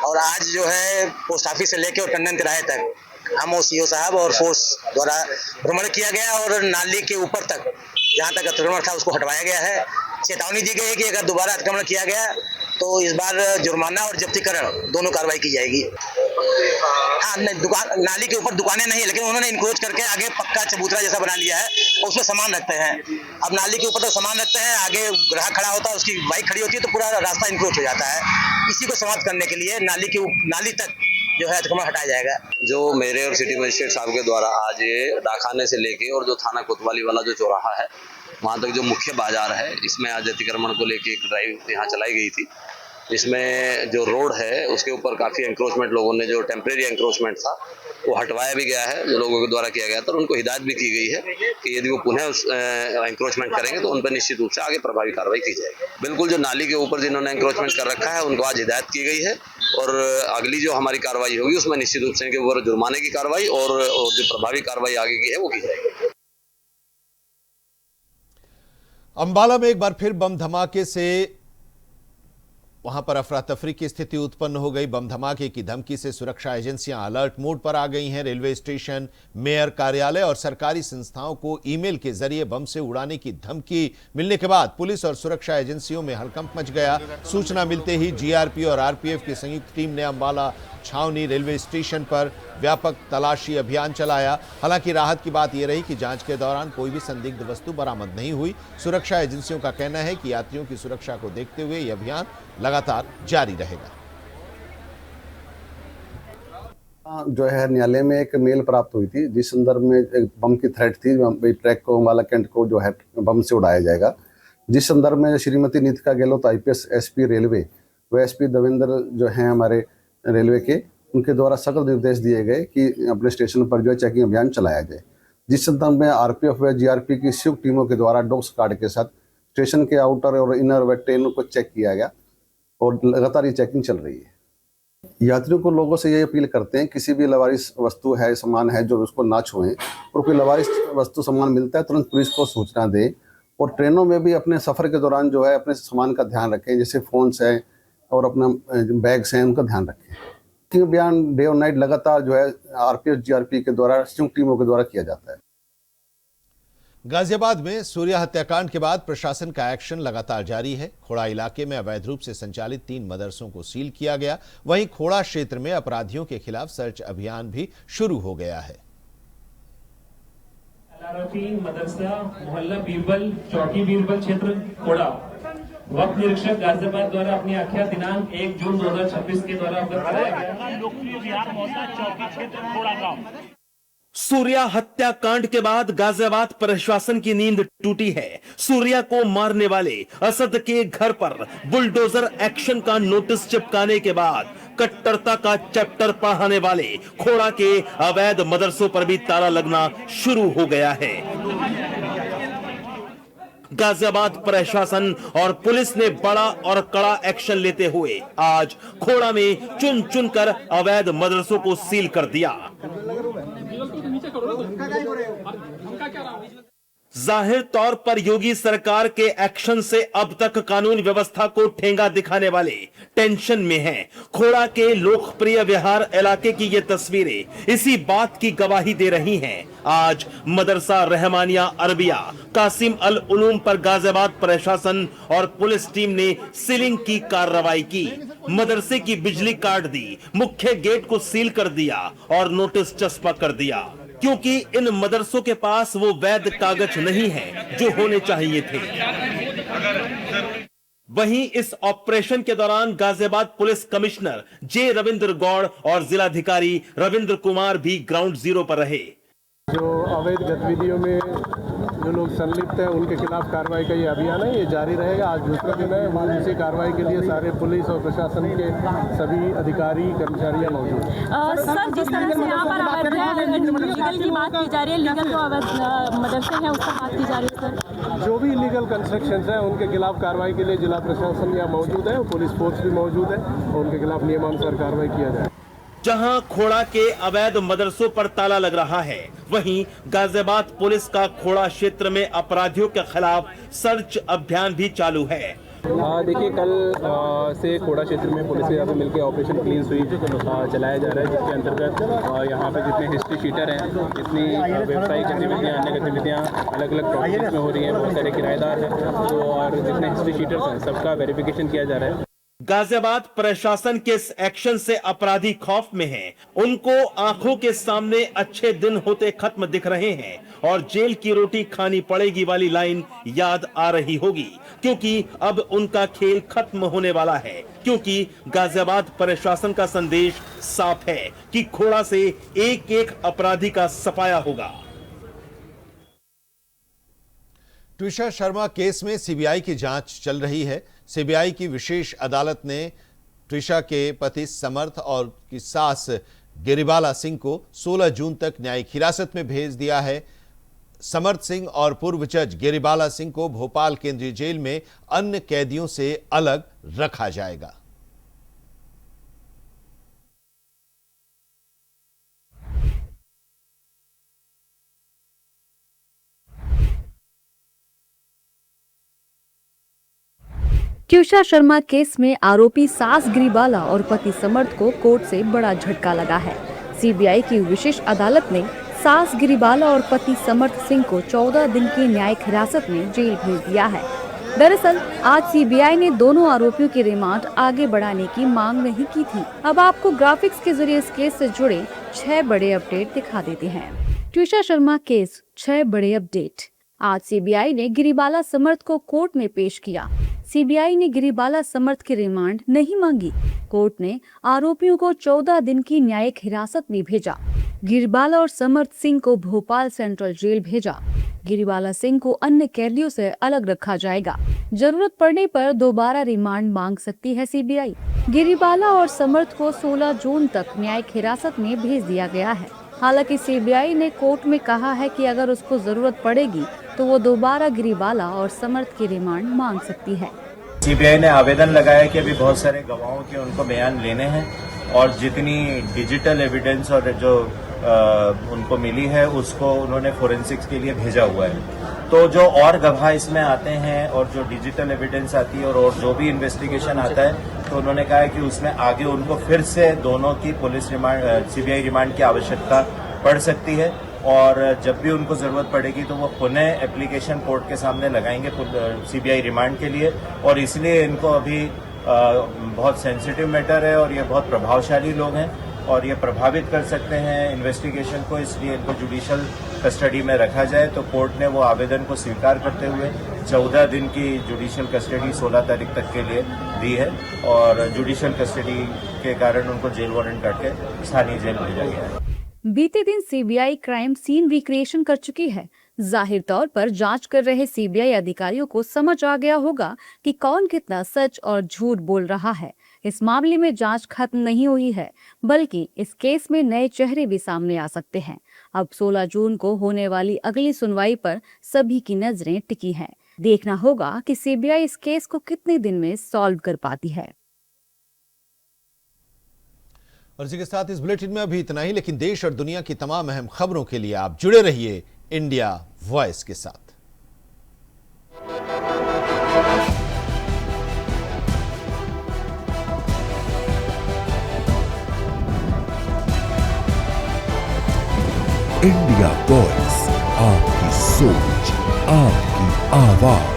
और आज जो है पोस्ट ऑफिस से लेके और टंडन तिराहे तक हम सीओ साहब और फोर्स द्वारा भ्रमण किया गया और नाली के ऊपर तक जहाँ तक अतिक्रमण था उसको हटवाया गया है। चेतावनी दी गई है कि अगर दोबारा अतिक्रमण किया गया तो इस बार जुर्माना और जब्तीकरण दोनों कार्रवाई की जाएगी। हाँ, दुकान नाली के ऊपर दुकानें नहीं, लेकिन उन्होंने इंक्रोच करके आगे पक्का चबूतरा जैसा बना लिया है, उसमें सामान रखते हैं। अब नाली के ऊपर तो सामान रखते हैं, आगे ग्राहक खड़ा होता है, उसकी बाइक खड़ी होती है तो पूरा रास्ता इंक्रोच हो जाता है। इसी को समाप्त करने के लिए नाली तक जो है अतिक्रमण हटाया जाएगा। जो मेरे और सिटी मजिस्ट्रेट साहब के द्वारा आज ये डाकखाने से लेके और जो थाना कोतवाली वाला जो चौराहा है वहाँ तक जो मुख्य बाजार है, इसमें आज अतिक्रमण को लेके एक ड्राइव यहाँ चलाई गई थी। इसमें जो रोड है उसके ऊपर काफ़ी एंक्रोचमेंट, लोगों ने जो टेम्परेरी एंक्रोचमेंट था वो हटवाया भी गया है, जो लोगों के द्वारा किया गया था। और उनको हिदायत भी की गई है कि यदि वो पुनः उस एंक्रोचमेंट करेंगे तो उन पर निश्चित रूप से आगे प्रभावी कार्रवाई की जाएगी। बिल्कुल, जो नाली के ऊपर जिन्होंने एंक्रोचमेंट कर रखा है उनको आज हिदायत की गई है और अगली जो हमारी कार्रवाई होगी उसमें निश्चित रूप से इनके ऊपर जुर्माने की कार्रवाई और जो प्रभावी कार्रवाई आगे की है वो की जाएगी। अंबाला में एक बार फिर बम धमाके से वहां पर अफरा तफरी की स्थिति उत्पन्न हो गई। बम धमाके की धमकी से सुरक्षा एजेंसियां अलर्ट मोड पर आ गई हैं। रेलवे स्टेशन, मेयर कार्यालय और सरकारी संस्थाओं को ईमेल के जरिए बम से उड़ाने की धमकी मिलने के बाद पुलिस और सुरक्षा एजेंसियों में हड़कंप मच गया। सूचना मिलते ही जीआरपी और आरपीएफ की संयुक्त टीम ने अंबाला छावनी रेलवे स्टेशन पर व्यापक तलाशी अभियान चलाया। हालांकि राहत की बात यह रही कि जांच के दौरान कोई भी संदिग्ध वस्तु बरामद नहीं हुई। सुरक्षा एजेंसियों का कहना है कि यात्रियों की सुरक्षा को देखते हुए यह अभियान लगातार जारी रहेगा। जो है न्यायालय में एक मेल प्राप्त हुई थी जिस संदर्भ में एक बम की थ्रेट थी, ट्रैक को अंबाला कैंट को जो है बम से उड़ाया जाएगा। जिस संदर्भ में Shrimati Nitika Gehlot IPS SP railway व एसपी देवेंद्र जो हैं हमारे रेलवे के, उनके द्वारा सख्त निर्देश दिए गए कि अपने स्टेशन पर जो है चेकिंग अभियान चलाया जाए। जिस संदर्भ में आरपीएफ व जीआरपी की संयुक्त टीमों के द्वारा डॉग स्क्वाड के साथ स्टेशन के आउटर और इनर व ट्रेनों को चेक किया गया और लगातार ये चेकिंग चल रही है। यात्रियों को लोगों से ये अपील करते हैं किसी भी लवारिस वस्तु है, सामान है जो उसको ना छुएं, और कोई लवारिस वस्तु सामान मिलता है तुरंत पुलिस को सूचना दें। और ट्रेनों में भी अपने सफ़र के दौरान जो है अपने सामान का ध्यान रखें, जैसे फ़ोन्स हैं और अपना बैग्स हैं उनका ध्यान रखें। अभियान डे और नाइट लगातार जो है आरपीएफ जीआरपी के द्वारा संयुक्त टीमों के द्वारा किया जाता है। गाजियाबाद में सूर्या हत्याकांड के बाद प्रशासन का एक्शन लगातार जारी है। खोड़ा इलाके में अवैध रूप से संचालित 3 मदरसों को सील किया गया। वहीं खोड़ा क्षेत्र में अपराधियों के खिलाफ सर्च अभियान भी शुरू हो गया है। मदरसा मोहल्ला बीरबल चौकी बीरबल क्षेत्र खोड़ा वक्त निरीक्षक गाजियाबाद द्वारा अपनी आख्या दिनांक 1 जून 2026 के द्वारा अवगत कराया गया। लोकप्रिय बिहार मौसा चौकी क्षेत्र खोड़ा गांव। सूर्या हत्याकांड के बाद गाजियाबाद प्रशासन की नींद टूटी है। सूर्या को मारने वाले असद के घर पर बुलडोजर एक्शन का नोटिस चिपकाने के बाद कट्टरता का चैप्टर पढ़ाने वाले खोड़ा के अवैध मदरसों पर भी ताला लगना शुरू हो गया है। गाजियाबाद प्रशासन और पुलिस ने बड़ा और कड़ा एक्शन लेते हुए आज खोड़ा में चुन चुन कर अवैध मदरसों को सील कर दिया। जाहिर तौर पर योगी सरकार के एक्शन से अब तक कानून व्यवस्था को ठेंगा दिखाने वाले टेंशन में हैं। खोड़ा के लोकप्रिय विहार इलाके की ये तस्वीरें इसी बात की गवाही दे रही हैं। आज मदरसा रहमानिया अरबिया कासिम अल उलूम पर गाजियाबाद प्रशासन और पुलिस टीम ने सीलिंग की कार्रवाई की। मदरसे की बिजली काट दी, मुख्य गेट को सील कर दिया और नोटिस चस्पा कर दिया, क्योंकि इन मदरसों के पास वो वैध कागज नहीं है जो होने चाहिए थे। वहीं इस ऑपरेशन के दौरान गाजियाबाद पुलिस कमिश्नर जे रविंद्र गौड़ और जिलाधिकारी रविंद्र कुमार भी ग्राउंड जीरो पर रहे। जो अवैध गतिविधियों में जो लोग संलिप्त हैं उनके खिलाफ कार्रवाई का ये अभियान है, ये जारी रहेगा। आज दूसरा दिन है, वहाँ इसी कार्रवाई के लिए सारे पुलिस और प्रशासन के सभी अधिकारी कर्मचारी मौजूद हैं। सर, जिस तरह से यहाँ पर लीगल की बात की जा रही है, लीगल जो अवैध मदरसे हैं उसकी बात की जा रही है सर, जो भी इलीगल कंस्ट्रक्शंस हैं उनके खिलाफ कार्रवाई के लिए जिला प्रशासन यहाँ मौजूद है, पुलिस फोर्स भी मौजूद है और उनके खिलाफ नियमानुसार कार्रवाई किया जाए। जहां खोड़ा के अवैध मदरसों पर ताला लग रहा है, वहीं गाजियाबाद पुलिस का खोड़ा क्षेत्र में अपराधियों के खिलाफ सर्च अभियान भी चालू है। देखिए, कल से खोड़ा क्षेत्र में पुलिस के यहाँ पे मिलकर ऑपरेशन क्लीन स्वीप चलाया जा रहा है, जिसके अंतर्गत यहाँ पे जितने हिस्ट्री शीटर हैं, जितनी व्यवसायिक गतिविधियाँ, अन्य गतिविधियाँ अलग अलग प्रॉपर्टीज में हो रही हैं, बहुत सारे किराएदार हैं तो और जितने हिस्ट्री शीटर्स हैं सबका वेरिफिकेशन किया जा रहा है। गाजियाबाद प्रशासन के इस एक्शन से अपराधी खौफ में हैं। उनको आंखों के सामने अच्छे दिन होते खत्म दिख रहे हैं और जेल की रोटी खानी पड़ेगी वाली लाइन याद आ रही होगी, क्योंकि अब उनका खेल खत्म होने वाला है। क्योंकि गाजियाबाद प्रशासन का संदेश साफ है कि खोड़ा से एक एक अपराधी का सफाया होगा। ट्विशा शर्मा केस में सीबीआई की जांच चल रही है। सीबीआई की विशेष अदालत ने ट्विशा के पति समर्थ और की सास गिरिबाला सिंह को 16 जून तक न्यायिक हिरासत में भेज दिया है। समर्थ सिंह और पूर्व जज गिरिबाला सिंह को भोपाल केंद्रीय जेल में अन्य कैदियों से अलग रखा जाएगा। ट्विशा शर्मा केस में आरोपी सास गिरिबाला और पति समर्थ को कोर्ट से बड़ा झटका लगा है। सीबीआई की विशेष अदालत ने सास गिरिबाला और पति समर्थ सिंह को 14 दिन की न्यायिक हिरासत में जेल भेज दिया है। दरअसल आज सीबीआई ने दोनों आरोपियों की रिमांड आगे बढ़ाने की मांग नहीं की थी। अब आपको ग्राफिक्स के जरिए इस केस से जुड़े 6 बड़े अपडेट दिखा देते हैं। ट्विशा शर्मा केस 6 बड़े अपडेट। आज सीबीआई ने गिरिबाला समर्थ को कोर्ट में पेश किया। सीबीआई ने गिरिबाला समर्थ की रिमांड नहीं मांगी। कोर्ट ने आरोपियों को 14 दिन की न्यायिक हिरासत में भेजा। गिरिबाला और समर्थ सिंह को भोपाल सेंट्रल जेल भेजा। गिरिबाला सिंह को अन्य कैदियों से अलग रखा जाएगा। जरूरत पड़ने पर दोबारा रिमांड मांग सकती है सीबीआई। गिरिबाला और समर्थ को 16 जून तक न्यायिक हिरासत में भेज दिया गया है। हालांकि सीबीआई ने कोर्ट में कहा है कि अगर उसको जरूरत पड़ेगी तो वो दोबारा गिरिबाला और समर्थ की रिमांड मांग सकती है। सीबीआई ने आवेदन लगाया कि अभी बहुत सारे गवाहों के उनको बयान लेने हैं और जितनी डिजिटल एविडेंस और जो उनको मिली है उसको उन्होंने फोरेंसिक्स के लिए भेजा हुआ है। तो जो और गवाह इसमें आते हैं और जो डिजिटल एविडेंस आती है और जो भी इन्वेस्टिगेशन आता है तो उन्होंने कहा है कि उसमें आगे उनको फिर से दोनों की पुलिस रिमांड सीबीआई रिमांड की आवश्यकता पड़ सकती है और जब भी उनको जरूरत पड़ेगी तो वो पुनः एप्लीकेशन कोर्ट के सामने लगाएंगे सीबीआई रिमांड के लिए। और इसलिए इनको अभी बहुत सेंसिटिव मैटर है और ये बहुत प्रभावशाली लोग हैं और ये प्रभावित कर सकते हैं इन्वेस्टिगेशन को, इसलिए इनको जुडिशियल कस्टडी में रखा जाए। तो कोर्ट ने वो आवेदन को स्वीकार करते हुए 14 दिन की जुडिशियल कस्टडी 16 तारीख तक के लिए दी है और जुडिशियल कस्टडी के कारण उनको जेल वारंट काट के स्थानीय जेल भेजा गया है। बीते दिन सीबीआई क्राइम सीन रिक्रिएशन कर चुकी है। जाहिर तौर पर जांच कर रहे सीबीआई अधिकारियों को समझ आ गया होगा कि कौन कितना सच और झूठ बोल रहा है। इस मामले में जांच खत्म नहीं हुई है, बल्कि इस केस में नए चेहरे भी सामने आ सकते हैं। अब 16 जून को होने वाली अगली सुनवाई पर सभी की नजरें टिकी हैं। देखना होगा कि सीबीआई इस केस को कितने दिन में सॉल्व कर पाती है। और इसी के साथ इस बुलेटिन में अभी इतना ही, लेकिन देश और दुनिया की तमाम अहम खबरों के लिए आप जुड़े रहिए इंडिया वॉइस के साथ। इंडिया वॉइस, आपकी सोच, आपकी आवाज।